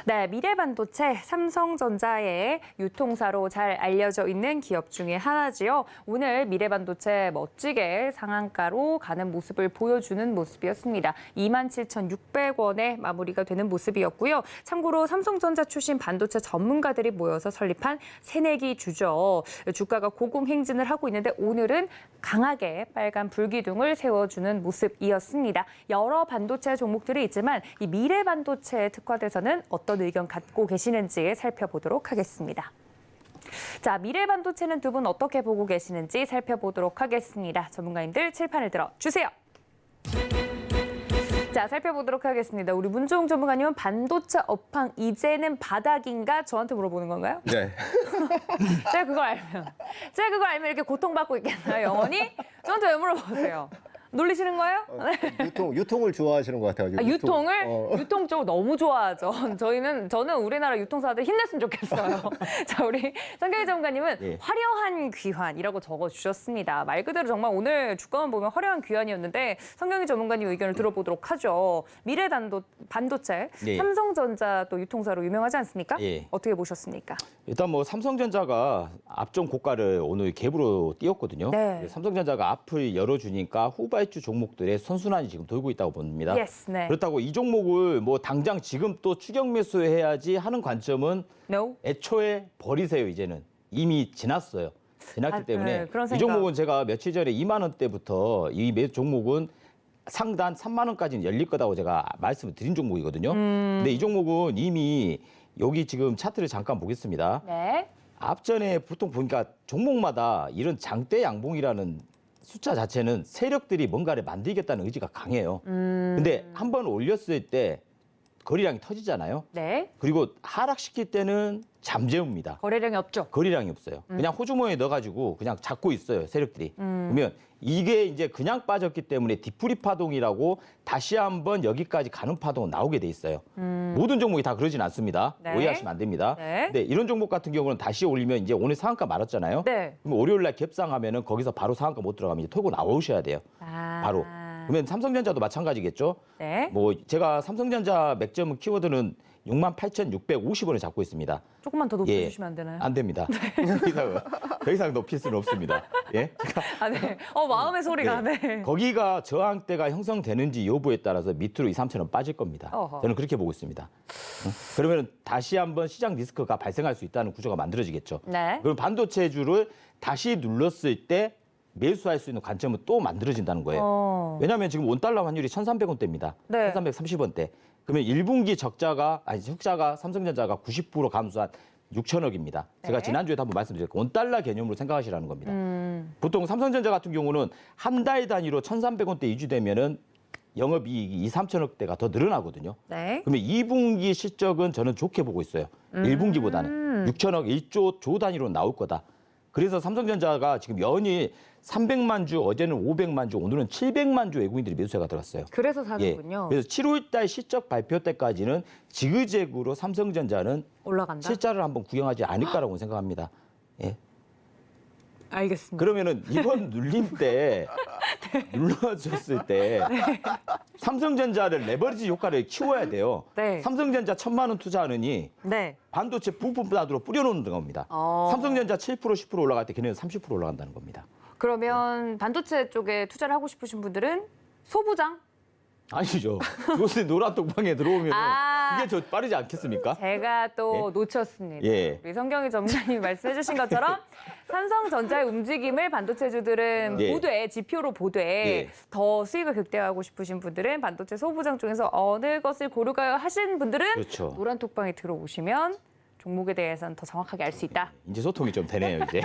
네, 미래반도체 삼성전자의 유통사로 잘 알려져 있는 기업 중에 하나지요. 오늘 미래반도체 멋지게 상한가로 가는 모습을 보여주는 모습이었습니다. 27,600원에 마무리가 되는 모습이었고요. 참고로 삼성전자 출신 반도체 전문가들이 모여서 설립한 새내기 주죠. 주가가 고공행진을 하고 있는데 오늘은 강하게 빨간 불기둥을 세워주는 모습이었습니다. 여러 반도체 종목들이 있지만 이 미래반도체에 특화돼서는 어떤 의견 갖고 계시는지 살펴보도록 하겠습니다. 자, 미래반도체는 두 분 어떻게 보고 계시는지 살펴보도록 하겠습니다. 전문가님들 칠판을 들어주세요. 자, 살펴보도록 하겠습니다. 우리 문종욱 전문가님은 반도체 업황 이제는 바닥인가 저한테 물어보는 건가요? 네. 제가 그걸 알면 이렇게 고통받고 있겠나요, 영원히? 저한테 왜 물어보세요? 놀리시는 거예요? 유통을 좋아하시는 것 같아요. 아, 유통을? 유통 쪽 너무 좋아하죠. 저는 우리나라 유통사들 힘냈으면 좋겠어요. 자, 우리 성경희 전문가님은 예. 화려한 귀환이라고 적어주셨습니다. 말 그대로 정말 오늘 주가만 보면 화려한 귀환이었는데 성경희 전문가님 의견을 들어보도록 하죠. 반도체, 예. 삼성전자 또 유통사로 유명하지 않습니까? 예. 어떻게 보셨습니까? 일단 뭐 삼성전자가 앞전 고가를 오늘 갭으로 띄웠거든요. 네. 삼성전자가 앞을 열어주니까 후발주 종목들의 선순환이 지금 돌고 있다고 봅니다. Yes, 네. 그렇다고 이 종목을 뭐 당장 지금 또 추격 매수해야지 하는 관점은 No? 애초에 버리세요. 이제는 이미 지났어요. 지났기 아, 때문에 네, 그런 이 생각. 종목은 제가 며칠 전에 2만 원대부터 이 매 종목은 상단 3만 원까지는 열릴 거다고 제가 말씀을 드린 종목이거든요. 근데 이 종목은 이미 여기 지금 차트를 잠깐 보겠습니다. 네. 앞전에 보통 보니까 종목마다 이런 장대 양봉이라는 숫자 자체는 세력들이 뭔가를 만들겠다는 의지가 강해요. 근데 한 번 올렸을 때 거래량이 터지잖아요. 네. 그리고 하락시킬 때는 잠재웁니다. 거래량이 없죠. 거래량이 없어요. 그냥 호주머니에 넣어가지고 그냥 잡고 있어요, 세력들이. 그러면 이게 이제 그냥 빠졌기 때문에 뒤풀이 파동이라고 다시 한번 여기까지 가는 파동은 나오게 돼 있어요. 모든 종목이 다 그러진 않습니다. 네. 오해하시면 안 됩니다. 네. 근데 이런 종목 같은 경우는 다시 올리면 이제 오늘 상한가 말았잖아요. 네. 그럼 월요일 날 갭상하면은 거기서 바로 상한가 못 들어가면 이제 털고 나오셔야 돼요. 아. 바로. 그러면 삼성전자도 마찬가지겠죠. 네. 뭐 제가 삼성전자 맥점 키워드는 68,650원을 잡고 있습니다. 조금만 더 예. 높여주시면 안 되나요? 안 됩니다. 더 이상 높일 수는 없습니다. 예? 아, 네. 마음의 소리가, 네. 거기가 저항대가 형성되는지 여부에 따라서 밑으로 2, 3천 원 빠질 겁니다. 어허. 저는 그렇게 보고 있습니다. 그러면 다시 한번 시장 리스크가 발생할 수 있다는 구조가 만들어지겠죠. 네. 그럼 반도체주를 다시 눌렀을 때 매수할 수 있는 관점은 또 만들어진다는 거예요. 왜냐하면 지금 원달러 환율이 1,300원대입니다. 네. 1,330원대. 그러면 1분기 흑자가 삼성전자가 90% 감소한 6천억입니다. 제가 네. 지난주에도 한번 말씀드렸고 원달러 개념으로 생각하시라는 겁니다. 보통 삼성전자 같은 경우는 한 달 단위로 1,300원대 유지되면은 영업이익이 2, 3천억대가 더 늘어나거든요. 네. 그러면 2분기 실적은 저는 좋게 보고 있어요. 1분기보다는 6천억 1조 단위로 나올 거다. 그래서 삼성전자가 지금 연이 300만 주, 어제는 500만 주, 오늘은 700만 주 외국인들이 매수세가 들어왔어요. 그래서 예. 사는군요. 그래서 7월 달 실적 발표 때까지는 지그재그로 삼성전자는 올라간다? 실자를 한번 구경하지 않을까라고 생각합니다. 예. 알겠습니다. 그러면은 이번 눌림 때 눌러줬을 때 삼성전자를 레버리지 효과를 키워야 돼요. 네. 삼성전자 1,000만 원 투자하느니 네. 반도체 부품 단으로 뿌려놓는 겁니다. 삼성전자 7% 10% 올라갈 때 걔네는 30% 올라간다는 겁니다. 그러면 반도체 쪽에 투자를 하고 싶으신 분들은 소부장? 아니죠. 요새 노란 톡방에 들어오면 아. 이게 더 빠르지 않겠습니까? 제가 또 놓쳤습니다. 예. 우리 성경희 전문가님이 말씀해 주신 것처럼 삼성전자의 움직임을 반도체주들은 예. 보되, 지표로 보되 예. 더 수익을 극대화하고 싶으신 분들은 반도체 소부장 중에서 어느 것을 고를까요 하신 분들은 그렇죠. 노란 톡방에 들어오시면 종목에 대해서는 더 정확하게 알 수 있다. 이제 소통이 좀 되네요, 이제.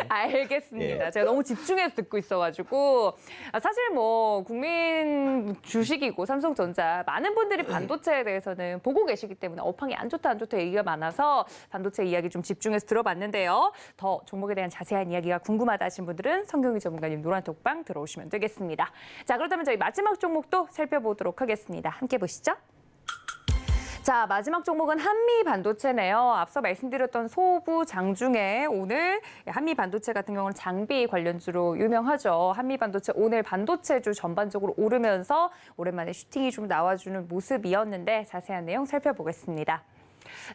알겠습니다. 예. 제가 너무 집중해서 듣고 있어가지고 사실 뭐 국민 주식이고 삼성전자 많은 분들이 반도체에 대해서는 보고 계시기 때문에 업황이 안 좋다 얘기가 많아서 반도체 이야기 좀 집중해서 들어봤는데요. 더 종목에 대한 자세한 이야기가 궁금하다 하신 분들은 성경희 전문가님 노란톡방 들어오시면 되겠습니다. 자, 그렇다면 저희 마지막 종목도 살펴보도록 하겠습니다. 함께 보시죠. 자, 마지막 종목은 한미 반도체네요. 앞서 말씀드렸던 소부 장중에 오늘 한미 반도체 같은 경우는 장비 관련주로 유명하죠. 한미 반도체 오늘 반도체주 전반적으로 오르면서 오랜만에 슈팅이 좀 나와주는 모습이었는데 자세한 내용 살펴보겠습니다.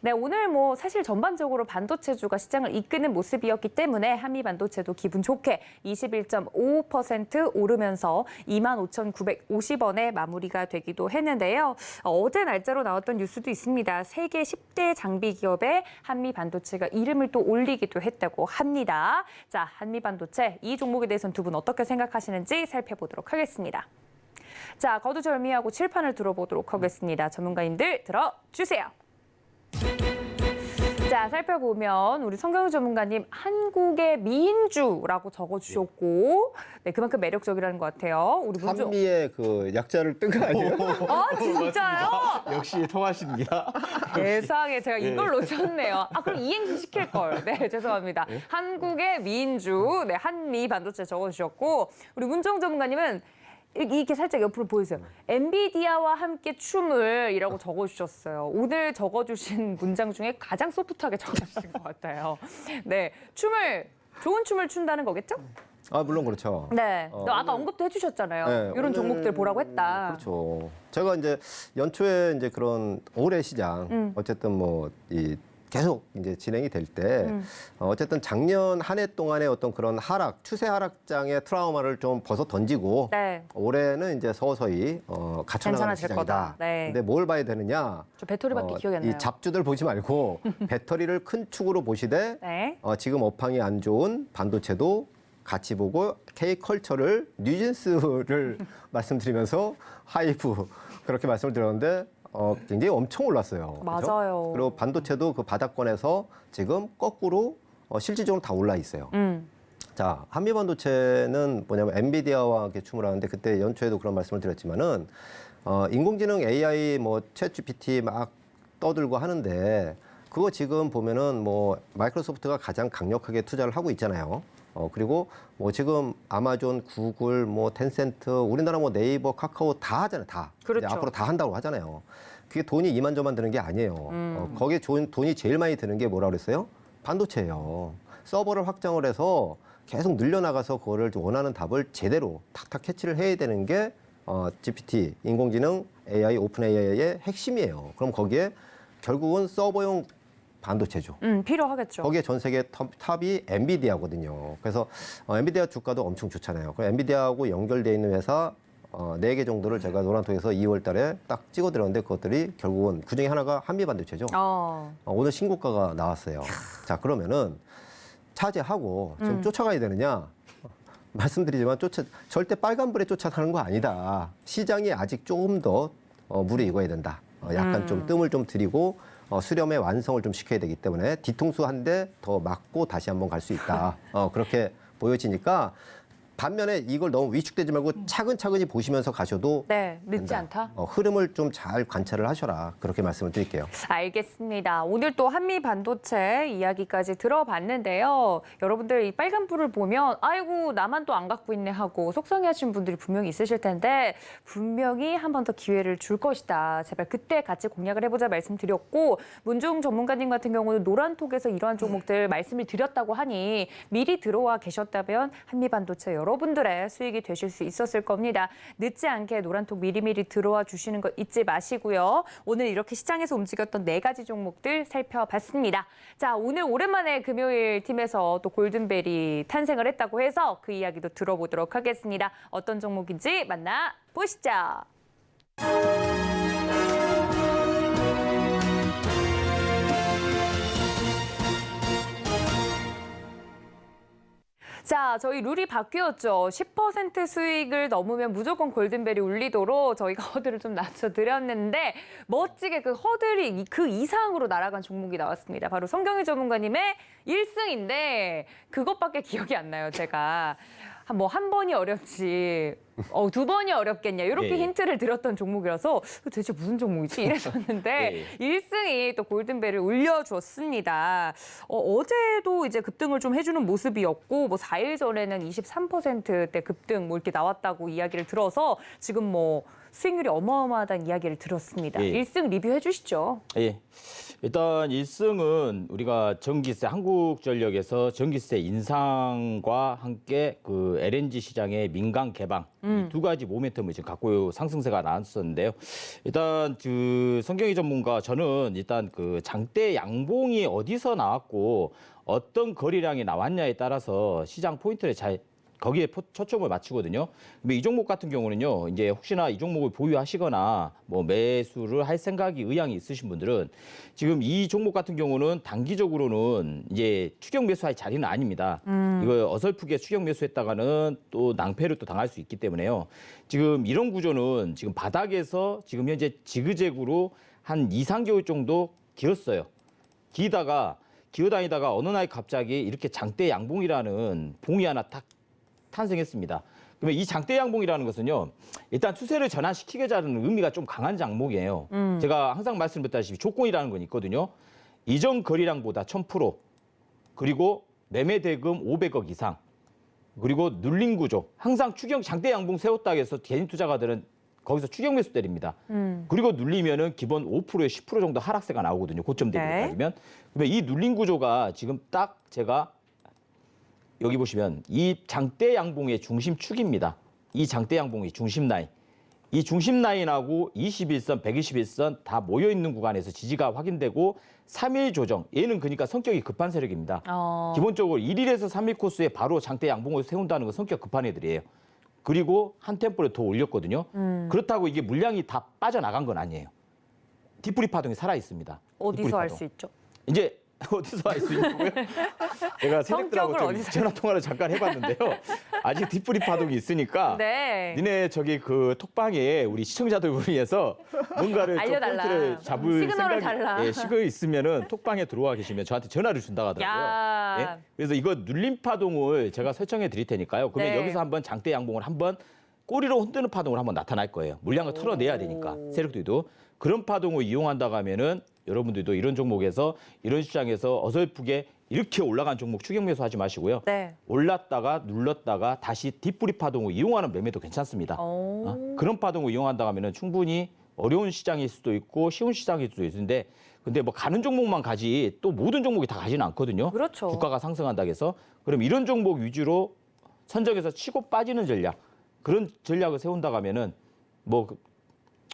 네, 오늘 뭐 사실 전반적으로 반도체주가 시장을 이끄는 모습이었기 때문에 한미 반도체도 기분 좋게 21.55% 오르면서 25,950원에 마무리가 되기도 했는데요. 어제 날짜로 나왔던 뉴스도 있습니다. 세계 10대 장비 기업에 한미 반도체가 이름을 또 올리기도 했다고 합니다. 자, 한미 반도체 이 종목에 대해서는 두 분 어떻게 생각하시는지 살펴보도록 하겠습니다. 자, 거두절미하고 칠판을 들어보도록 하겠습니다. 전문가님들 들어주세요. 자, 살펴보면 우리 성경희 전문가님 한국의 미인주라고 적어주셨고 네, 그만큼 매력적이라는 것 같아요. 우리 문주... 한미의 그 약자를 뜬 거 아니에요? 아, 진짜요? 역시 통하십니다. 세상에 제가 이걸 놓쳤네요. 아, 그럼 이행시 시킬 걸. 네, 죄송합니다. 한국의 미인주, 네, 한미 반도체 적어주셨고 우리 문정 전문가님은 이렇게 살짝 옆으로 보여주세요. 엔비디아와 함께 춤을이라고 적어주셨어요. 오늘 적어주신 문장 중에 가장 소프트하게 적어주신 것 같아요. 네, 좋은 춤을 춘다는 거겠죠? 아, 물론 그렇죠. 네, 어, 아까 언급도 해주셨잖아요. 네, 이런 오늘- 종목들 보라고 했다. 그렇죠. 제가 이제 연초에 이제 그런 올해 시장 어쨌든 뭐 이 계속 이제 진행이 될 때 어쨌든 작년 한 해 동안의 어떤 그런 추세 하락장의 트라우마를 좀 벗어 던지고 네, 올해는 이제 서서히 갖춰나가는 괜찮아질 시장이다. 거다. 네. 근데 뭘 봐야 되느냐? 저 배터리밖에 기억이 안 나요. 이 잡주들 보지 말고 배터리를 큰 축으로 보시되 네. 지금 업황이 안 좋은 반도체도 같이 보고 K컬처를 뉴진스를 말씀드리면서 하이브 그렇게 말씀을 드렸는데 굉장히 엄청 올랐어요. 그죠? 맞아요. 그리고 반도체도 그 바닥권에서 지금 거꾸로 실질적으로 다 올라 있어요. 자, 한미 반도체는 뭐냐면 엔비디아와 함께 춤을 하는데 그때 연초에도 그런 말씀을 드렸지만은 인공지능 AI 뭐 챗GPT 막 떠들고 하는데 그거 지금 보면은 뭐 마이크로소프트가 가장 강력하게 투자를 하고 있잖아요. 그리고 뭐 지금 아마존, 구글, 뭐 텐센트, 우리나라 뭐 네이버, 카카오 다 하잖아요. 다. 그렇죠. 이제 앞으로 다 한다고 하잖아요. 그게 돈이 이만저만 드는 게 아니에요. 거기에 돈이 제일 많이 드는 게 뭐라 그랬어요? 반도체예요. 서버를 확장을 해서 계속 늘려나가서 그거를 원하는 답을 제대로 탁탁 캐치를 해야 되는 게 GPT, 인공지능, AI, 오픈 AI의 핵심이에요. 그럼 거기에 결국은 서버용 반도체죠. 필요하겠죠. 거기에 전 세계 탑이 엔비디아거든요. 그래서 엔비디아 주가도 엄청 좋잖아요. 그 엔비디아하고 연결되어 있는 회사 4개 정도를 제가 노란통에서 2월 달에 딱 찍어드렸는데 그것들이 결국은 그중에 하나가 한미반도체죠. 오늘 신고가가 나왔어요. 자, 그러면은 차지하고 지금 쫓아가야 되느냐? 말씀드리지만 절대 빨간불에 쫓아가는 거 아니다. 시장이 아직 조금 더 물이 익어야 된다. 약간 좀 뜸을 좀 들이고 수렴의 완성을 좀 시켜야 되기 때문에 뒤통수 한 대 더 맞고 다시 한번 갈 수 있다. 그렇게 보여지니까 반면에 이걸 너무 위축되지 말고 차근차근히 보시면서 가셔도 네, 늦지 된다. 않다. 흐름을 좀 잘 관찰을 하셔라. 그렇게 말씀을 드릴게요. 알겠습니다. 오늘 또 한미 반도체 이야기까지 들어봤는데요. 여러분들 이 빨간불을 보면 아이고 나만 또 안 갖고 있네 하고 속상해하시는 분들이 분명히 있으실 텐데 분명히 한 번 더 기회를 줄 것이다. 제발 그때 같이 공략을 해보자 말씀드렸고 문중 전문가님 같은 경우는 노란톡에서 이러한 종목들 말씀을 드렸다고 하니 미리 들어와 계셨다면 한미 반도체 여러분들의 수익이 되실 수 있었을 겁니다. 늦지 않게 노란톡 미리미리 들어와 주시는 거 잊지 마시고요. 오늘 이렇게 시장에서 움직였던 4가지 종목들 살펴봤습니다. 자, 오늘 오랜만에 금요일 팀에서 또 골든벨이 탄생을 했다고 해서 그 이야기도 들어보도록 하겠습니다. 어떤 종목인지 만나보시죠. 자, 저희 룰이 바뀌었죠. 10% 수익을 넘으면 무조건 골든벨이 울리도록 저희가 허들을 좀 낮춰드렸는데 멋지게 그 허들이 그 이상으로 날아간 종목이 나왔습니다. 바로 성경희 전문가님의 1승인데 그것밖에 기억이 안 나요, 제가. 한 번이 어렵지, 2번이 어렵겠냐 이렇게 네. 힌트를 드렸던 종목이라서 도대체 무슨 종목이지 이랬었는데 1승이 또 골든벨을 울려줬습니다. 어제도 이제 급등을 좀 해주는 모습이었고 4일 전에는 23%대 급등 이렇게 나왔다고 이야기를 들어서 지금 수익률이 어마어마하다는 이야기를 들었습니다. 예. 1승 리뷰해 주시죠. 예. 일단 1승은 우리가 전기세, 한국전력에서 전기세 인상과 함께 그 LNG 시장의 민간 개방 이 2가지 모멘텀을 지금 갖고 상승세가 나왔었는데요. 일단 그 성경희 전문가 저는 일단 그 장대 양봉이 어디서 나왔고 어떤 거래량이 나왔냐에 따라서 시장 포인트를 거기에 초점을 맞추거든요. 근데 이 종목 같은 경우는요, 이제 혹시나 이 종목을 보유하시거나 매수를 할 생각이 의향이 있으신 분들은 지금 이 종목 같은 경우는 단기적으로는 이제 추격 매수할 자리는 아닙니다. 이거 어설프게 추격 매수했다가는 또 낭패를 또 당할 수 있기 때문에요. 지금 이런 구조는 지금 바닥에서 지금 현재 지그재그로 한 2, 3개월 정도 길었어요. 기어다니다가 어느 날 갑자기 이렇게 장대 양봉이라는 봉이 하나 딱 탄생했습니다. 그러면 이 장대 양봉이라는 것은요, 일단 추세를 전환시키겠다는 의미가 좀 강한 종목이에요. 제가 항상 말씀드렸다시피 조건이라는 건 있거든요. 이전 거래량보다 1000%, 그리고 매매 대금 500억 이상, 그리고 눌림 구조. 항상 장대 양봉 세웠다고 해서 개인 투자가들은 거기서 추격 매수 때립니다. 그리고 눌리면은 기본 5%에 10% 정도 하락세가 나오거든요. 고점 대비까지면. 그러면 이 눌림 구조가 지금 딱 제가 여기 보시면 이 장대 양봉의 중심축입니다. 이 장대 양봉의 중심 라인. 이 중심 라인하고 21선, 121선 다 모여 있는 구간에서 지지가 확인되고 3일 조정. 얘는 그러니까 성격이 급한 세력입니다. 기본적으로 1일에서 3일 코스에 바로 장대 양봉을 세운다는 건 성격 급한 애들이에요. 그리고 한 템포를 더 올렸거든요. 그렇다고 이게 물량이 다 빠져나간 건 아니에요. 뒷풀이 파동이 살아 있습니다. 어디서 할 수 있죠? 이제 어디서 할 수 있고요? 제가 세력들하고 좀 전화 통화를 잠깐 해봤는데요. 아직 뒷풀이 파동이 있으니까 네. 니네 저기 그 톡방에 우리 시청자들을 위해서 뭔가를 좀 알려달라. 포인트를 잡을 시그널을 달라. 시그널이 있으면은 톡방에 들어와 계시면 저한테 전화를 준다고 하더라고요. 야. 예? 그래서 이거 눌림 파동을 제가 설정해 드릴 테니까요. 그러면 네. 여기서 한번 장대 양봉을 한번 꼬리로 흔드는 파동을 한번 나타날 거예요. 물량을 털어내야 되니까 세력들도 그런 파동을 이용한다고 하면은 여러분들도 이런 종목에서 이런 시장에서 어설프게 이렇게 올라간 종목 추격 매수하지 마시고요. 네. 올랐다가 눌렀다가 다시 뒷불이 파동을 이용하는 매매도 괜찮습니다. 그런 파동을 이용한다고 하면은 충분히 어려운 시장일 수도 있고 쉬운 시장일 수도 있는데 근데 가는 종목만 가지 또 모든 종목이 다 가지는 않거든요. 그렇죠. 주가가 상승한다고 해서 그럼 이런 종목 위주로 선정해서 치고 빠지는 전략 그런 전략을 세운다고 하면은 뭐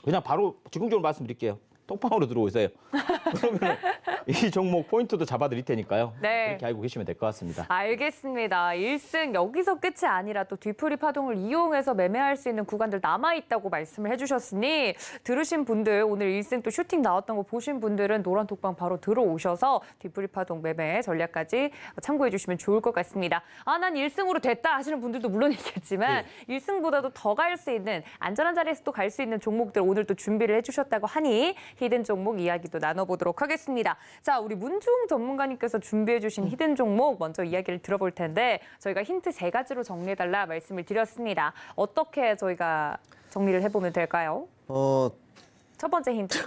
그냥 바로 즉흥적으로 말씀드릴게요. 톡방으로 들어오세요. 그러면 이 종목 포인트도 잡아드릴 테니까요. 네. 이렇게 알고 계시면 될 것 같습니다. 알겠습니다. 1승 여기서 끝이 아니라 또 뒤풀이 파동을 이용해서 매매할 수 있는 구간들 남아있다고 말씀을 해주셨으니 들으신 분들 오늘 1승 또 슈팅 나왔던 거 보신 분들은 노란 톡방 바로 들어오셔서 뒤풀이 파동 매매 전략까지 참고해 주시면 좋을 것 같습니다. 아, 난 1승으로 됐다 하시는 분들도 물론 있겠지만 1승보다도 더 갈 수 있는 안전한 자리에서 또 갈 수 있는 종목들 오늘 또 준비를 해주셨다고 하니 히든 종목 이야기도 나눠보도록 하겠습니다. 자, 우리 문중 전문가님께서 준비해 주신 히든 종목 먼저 이야기를 들어볼 텐데 저희가 힌트 3가지로 정리해달라 말씀을 드렸습니다. 어떻게 저희가 정리를 해보면 될까요? 첫 번째 힌트.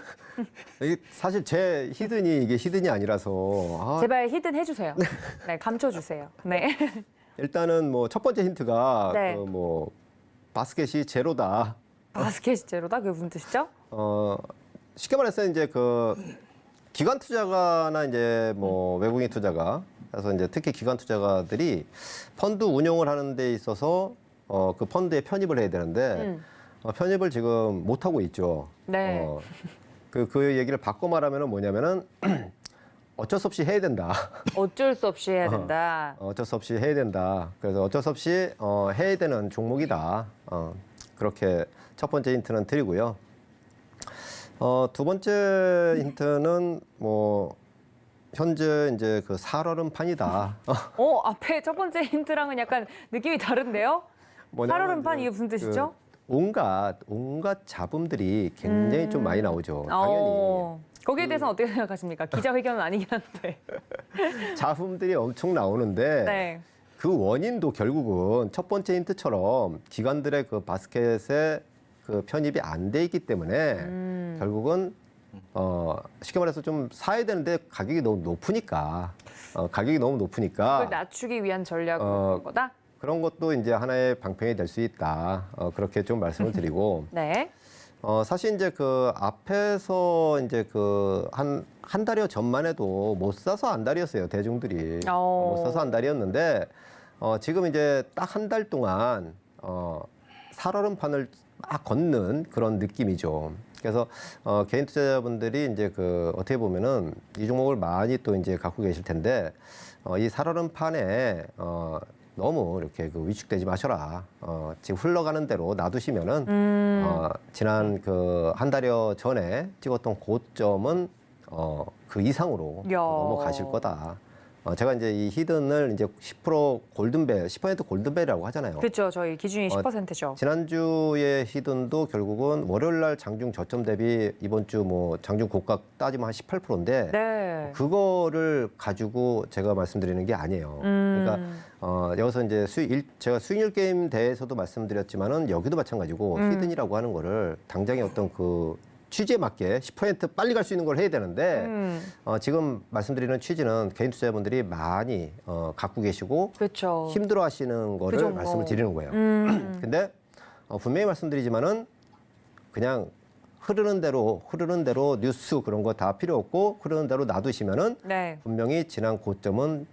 이게 사실 제 히든이 이게 히든이 아니라서 제발 히든 해주세요. 네, 감춰주세요. 네. 일단은 뭐 첫 번째 힌트가 네. 그 뭐 바스켓이 제로다. 바스켓이 제로다? 그게 무슨 뜻이죠? 쉽게 말해서 이제 그 기관 투자가나 이제 뭐 외국인 투자가 그래서 이제 특히 기관 투자가들이 펀드 운용을 하는 데 있어서 그 펀드에 편입을 해야 되는데 편입을 지금 못 하고 있죠. 네. 그 얘기를 바꿔 말하면은 뭐냐면은 어쩔 수 없이 해야 된다. 어쩔 수 없이 해야 된다. 어쩔 수 없이 해야 된다. 그래서 어쩔 수 없이 해야 되는 종목이다. 그렇게 첫 번째 힌트는 드리고요. 두 번째 힌트는 뭐 현재 이제 그 살얼음판이다. 앞에 첫 번째 힌트랑은 약간 느낌이 다른데요? 뭐냐면 살얼음판 이제 이게 무슨 뜻이죠? 그 온갖 잡음들이 굉장히 좀 많이 나오죠. 당연히 거기에 대해서는 어떻게 생각하십니까? 기자회견은 아니긴 한데. 잡음들이 엄청 나오는데 네. 그 원인도 결국은 첫 번째 힌트처럼 기관들의 그 바스켓에 그 편입이 안 돼 있기 때문에 결국은 쉽게 말해서 좀 사야 되는데 가격이 너무 높으니까 그걸 낮추기 위한 전략으로 그런 거다? 그런 것도 이제 하나의 방편이 될 수 있다. 그렇게 좀 말씀을 드리고 네. 사실 이제 그 앞에서 이제 그 한 달여 전만 해도 못 사서 안 달이었어요. 대중들이 못 사서 안 달이었는데 지금 이제 딱 한 달 동안 살얼음판을 막 걷는 그런 느낌이죠. 그래서 개인 투자자분들이 이제 그 어떻게 보면은 이 종목을 많이 또 이제 갖고 계실 텐데 이 살얼음판에 너무 이렇게 그 위축되지 마셔라. 지금 흘러가는 대로 놔두시면은 지난 그 한 달여 전에 찍었던 고점은 그 이상으로 야. 넘어가실 거다. 제가 이제 이 히든을 이제 10% 골든벨, 10% 골든벨이라고 하잖아요. 그렇죠. 저희 기준이 10%죠. 지난주에 히든도 결국은 월요일 날 장중 저점 대비 이번 주 뭐 장중 고가 따지면 한 18%인데 네. 그거를 가지고 제가 말씀드리는 게 아니에요. 그러니까 여기서 이제 제가 수익률 게임 대회에서도 말씀드렸지만은 여기도 마찬가지고 히든이라고 하는 거를 당장의 어떤 그 취지에 맞게 10% 빨리 갈 수 있는 걸 해야 되는데 지금 말씀드리는 취지는 개인 투자자분들이 많이 갖고 계시고 그렇죠. 힘들어하시는 거를 정도. 말씀을 드리는 거예요. 근데 분명히 말씀드리지만은 그냥 흐르는 대로 뉴스 그런 거 다 필요 없고 흐르는 대로 놔두시면은 네. 분명히 지난 고점은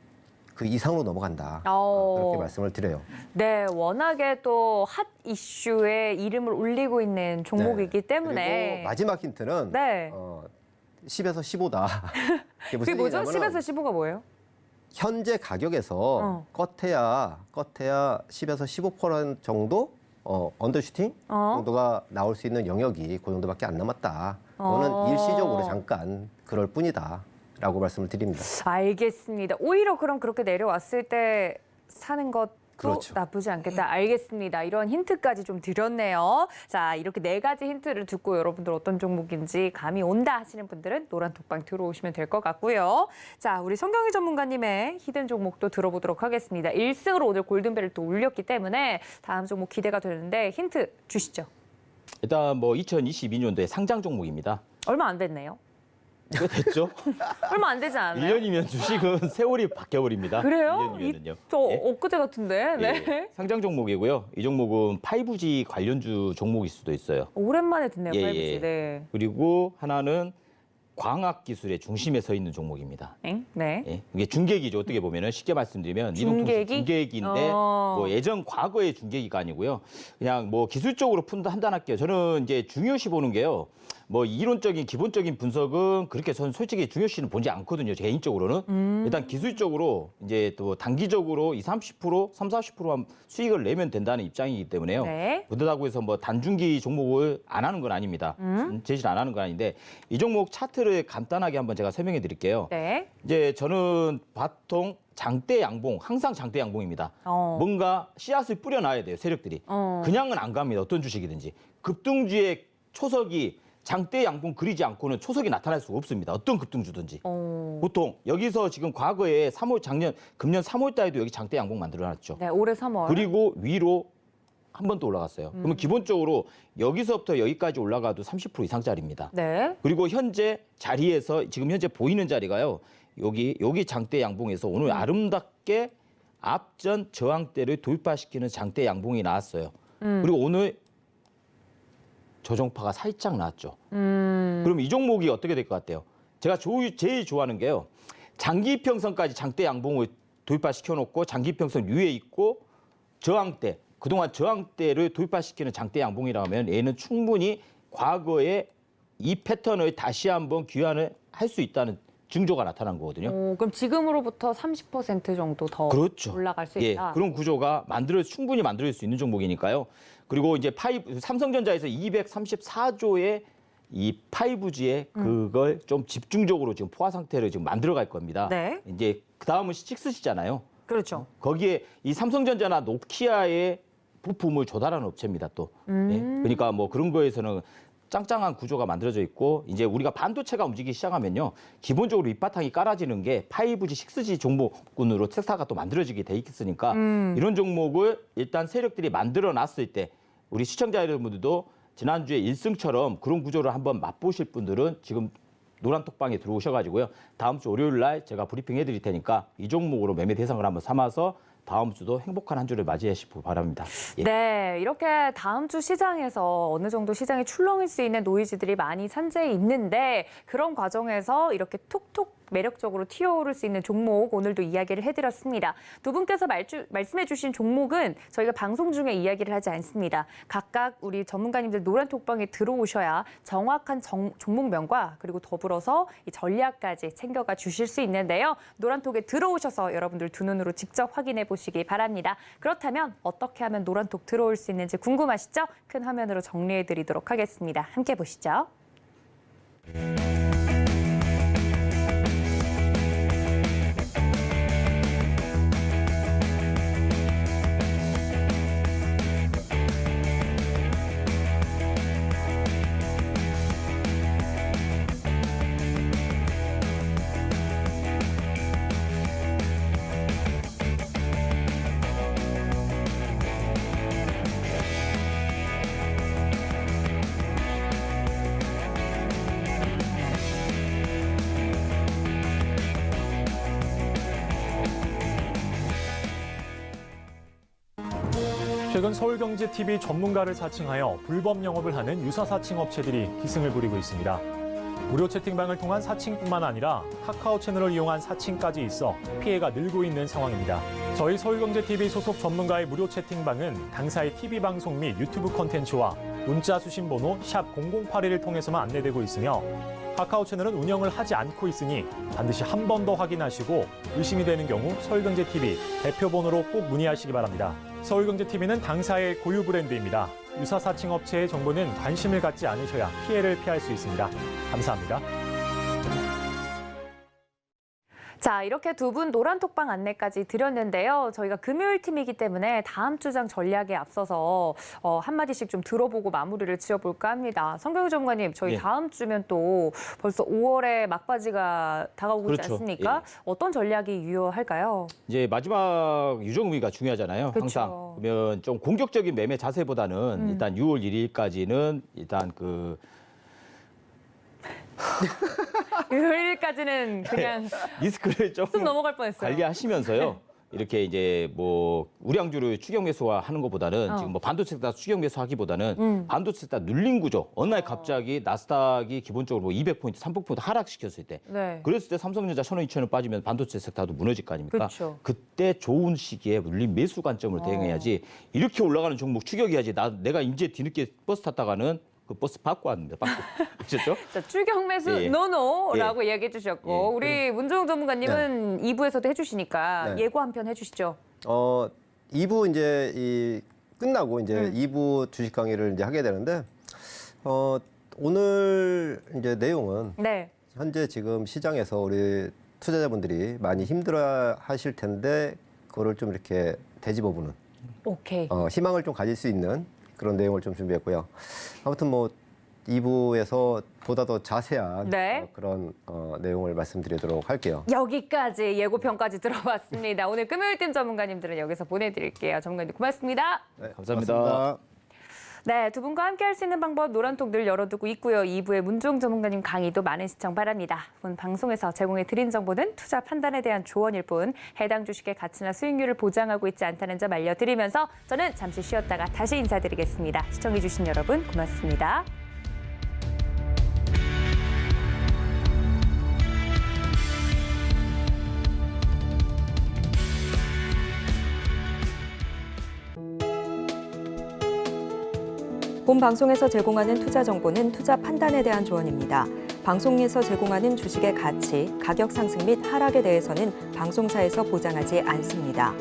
그 이상으로 넘어간다. 그렇게 말씀을 드려요. 네, 워낙에 또 핫 이슈에 이름을 올리고 있는 종목이기 때문에. 그리고 마지막 힌트는 네. 10에서 15다. 그게 뭐죠? 10에서 15가 뭐예요? 현재 가격에서 껏해야 10에서 15% 정도 언더슈팅 정도가 나올 수 있는 영역이 그 정도밖에 안 남았다. 그거는 일시적으로 잠깐 그럴 뿐이다. 라고 말씀을 드립니다. 알겠습니다. 오히려 그럼 그렇게 내려왔을 때 사는 것도 그렇죠. 나쁘지 않겠다. 알겠습니다. 이런 힌트까지 좀 드렸네요. 자, 이렇게 4가지 힌트를 듣고 여러분들 어떤 종목인지 감이 온다 하시는 분들은 노란 톡방 들어오시면 될 것 같고요. 자, 우리 성경희 전문가님의 히든 종목도 들어보도록 하겠습니다. 1승으로 오늘 골든벨을 또 울렸기 때문에 다음 종목 기대가 되는데 힌트 주시죠. 일단 뭐 2022년도에 상장 종목입니다. 얼마 안 됐네요. 꽤 됐죠? 얼마 안 되지 않아요? 1년이면 주식은 세월이 바뀌어버립니다. 그래요? 1년이면요. 저 엊그제 같은데. 네. 예, 상장 종목이고요. 이 종목은 5G 관련주 종목일 수도 있어요. 오랜만에 듣네요, 예, 5G. 예. 네. 그리고 하나는 광학 기술의 중심에 서 있는 종목입니다. 네. 예, 이게 중계기죠. 어떻게 보면은 쉽게 말씀드리면 중계기? 중계기인데 뭐 예전 과거의 중계기가 아니고요. 그냥 뭐 기술적으로 판단할게요. 저는 이제 중요시 보는 게요. 뭐 이론적인 기본적인 분석은 그렇게 저는 솔직히 중요시는 보지 않거든요. 개인적으로는. 일단 기술적으로 이제 또 단기적으로 30%, 40% 수익을 내면 된다는 입장이기 때문에요. 네. 그렇다고 해서 뭐 단중기 종목을 안 하는 건 아닙니다. 제시를 안 하는 건 아닌데 이 종목 차트를 간단하게 한번 제가 설명해 드릴게요. 네. 이제 저는 보통 장대 양봉, 항상 장대 양봉입니다. 뭔가 씨앗을 뿌려놔야 돼요, 세력들이. 그냥은 안 갑니다, 어떤 주식이든지. 급등주의 초석이 장대 양봉 그리지 않고는 초석이 나타날 수가 없습니다. 어떤 급등주든지. 보통 여기서 지금 과거에 금년 3월 달에도 여기 장대 양봉 만들어놨죠. 네, 올해 3월. 그리고 위로 한 번 더 올라갔어요. 그러면 기본적으로 여기서부터 여기까지 올라가도 30% 이상짜리입니다. 네. 그리고 현재 자리에서 지금 현재 보이는 자리가요. 여기 장대 양봉에서 오늘 아름답게 앞전 저항대를 돌파시키는 장대 양봉이 나왔어요. 그리고 오늘 조정파가 살짝 나왔죠. 그럼 이 종목이 어떻게 될 것 같아요? 제가 제일 좋아하는 게요. 장기평선까지 장대 양봉을 돌파시켜놓고 장기평선 위에 있고 저항대, 그동안 저항대를 돌파시키는 장대 양봉이라고 하면 얘는 충분히 과거에 이 패턴을 다시 한번 귀환을 할 수 있다는 징조가 나타난 거거든요. 그럼 지금으로부터 30% 정도 더 그렇죠. 올라갈 수 예, 있다. 그런 구조가 충분히 만들 수 있는 종목이니까요. 그리고 이제 삼성전자에서 234조의 이 5G에 그걸 좀 집중적으로 지금 포화 상태를 지금 만들어 갈 겁니다. 네. 이제 그 다음은 6C잖아요. 그렇죠. 거기에 이 삼성전자나 노키아의 부품을 조달하는 업체입니다, 또. 예, 그러니까 뭐 그런 거에서는 짱짱한 구조가 만들어져 있고 이제 우리가 반도체가 움직이기 시작하면요. 기본적으로 밑바탕이 깔아지는 게 5G, 6G 종목군으로 테스타가 또 만들어지게 돼 있으니까 이런 종목을 일단 세력들이 만들어 놨을 때 우리 시청자 여러분들도 지난주에 1승처럼 그런 구조를 한번 맛보실 분들은 지금 노란 톡방에 들어오셔가지고요. 다음 주 월요일 날 제가 브리핑 해드릴 테니까 이 종목으로 매매 대상을 한번 삼아서 다음 주도 행복한 한 주를 맞이하시기 바랍니다. 예. 네, 이렇게 다음 주 시장에서 어느 정도 시장에 출렁일 수 있는 노이즈들이 많이 산재해 있는데 그런 과정에서 이렇게 툭툭 매력적으로 튀어오를 수 있는 종목 오늘도 이야기를 해드렸습니다. 두 분께서 말씀해 주신 종목은 저희가 방송 중에 이야기를 하지 않습니다. 각각 우리 전문가님들 노란톡방에 들어오셔야 정확한 종목명과 그리고 더불어서 이 전략까지 챙겨가 주실 수 있는데요. 노란톡에 들어오셔서 여러분들 두 눈으로 직접 확인해 보시기 바랍니다. 그렇다면 어떻게 하면 노란톡 들어올 수 있는지 궁금하시죠? 큰 화면으로 정리해 드리도록 하겠습니다. 함께 보시죠. 최근 서울경제TV 전문가를 사칭하여 불법 영업을 하는 유사 사칭 업체들이 기승을 부리고 있습니다. 무료 채팅방을 통한 사칭뿐만 아니라 카카오 채널을 이용한 사칭까지 있어 피해가 늘고 있는 상황입니다. 저희 서울경제TV 소속 전문가의 무료 채팅방은 당사의 TV방송 및 유튜브 콘텐츠와 문자 수신 번호 샵 0081을 통해서만 안내되고 있으며 카카오 채널은 운영을 하지 않고 있으니 반드시 한 번 더 확인하시고 의심이 되는 경우 서울경제TV 대표번호로 꼭 문의하시기 바랍니다. 서울경제TV는 당사의 고유 브랜드입니다. 유사 사칭 업체의 정보는 관심을 갖지 않으셔야 피해를 피할 수 있습니다. 감사합니다. 자, 이렇게 두 분 노란톡방 안내까지 드렸는데요. 저희가 금요일 팀이기 때문에 다음 주장 전략에 앞서서 한마디씩 좀 들어보고 마무리를 지어볼까 합니다. 성경유 전문가님, 저희 예. 다음 주면 또 벌써 5월에 막바지가 다가오고 있지 그렇죠. 않습니까? 예. 어떤 전략이 유효할까요? 이제 마지막 유종의미가 중요하잖아요. 그렇죠. 항상. 그러면 좀 공격적인 매매 자세보다는 일단 6월 1일까지는 일단 요일까지는 그냥 리스크를 좀 쑥 넘어갈 뻔했어요. 관리하시면서요. 이렇게 이제 뭐 우량주를 추격 매수하는 것보다는 어. 지금 뭐 반도체 섹터 추격 매수하기보다는 반도체 섹터 눌린 구조. 어느 날 갑자기 나스닥이 기본적으로 뭐 200포인트, 300포인트 하락시켰을 때 네. 그랬을 때 삼성전자 1,000원, 2,000원 빠지면 반도체 섹터도 무너질 거 아닙니까? 그렇죠. 그때 좋은 시기에 눌린 매수 관점으로 대응해야지 이렇게 올라가는 종목 추격해야지. 내가 이제 뒤늦게 버스 탔다가는 그 버스 받고 왔는데 받고 그렇죠? 자, 추격 매수 예. 노노라고 얘기해 주셨고 예. 우리 문종욱 전문가님은 2부에서도 해주시니까 네. 예고 한 편 해주시죠. 2부 이제 끝나고 이제 2부 주식 강의를 이제 하게 되는데 오늘 이제 내용은 네. 현재 지금 시장에서 우리 투자자분들이 많이 힘들어 하실 텐데 그거를 좀 이렇게 되짚어보는 오케이. 희망을 좀 가질 수 있는 그런 내용을 좀 준비했고요. 아무튼 뭐 2부에서 보다 더 자세한 네. 그런 내용을 말씀드리도록 할게요. 여기까지 예고편까지 들어봤습니다. 오늘 금요일팀 전문가님들은 여기서 보내드릴게요. 전문가님 고맙습니다. 네, 감사합니다. 고맙습니다. 네, 두 분과 함께 할 수 있는 방법 노란통 늘 열어두고 있고요. 2부의 문종욱 전문가님 강의도 많은 시청 바랍니다. 본 방송에서 제공해드린 정보는 투자 판단에 대한 조언일 뿐 해당 주식의 가치나 수익률을 보장하고 있지 않다는 점 알려드리면서 저는 잠시 쉬었다가 다시 인사드리겠습니다. 시청해주신 여러분 고맙습니다. 본 방송에서 제공하는 투자 정보는 투자 판단에 대한 조언입니다. 방송에서 제공하는 주식의 가치, 가격 상승 및 하락에 대해서는 방송사에서 보장하지 않습니다.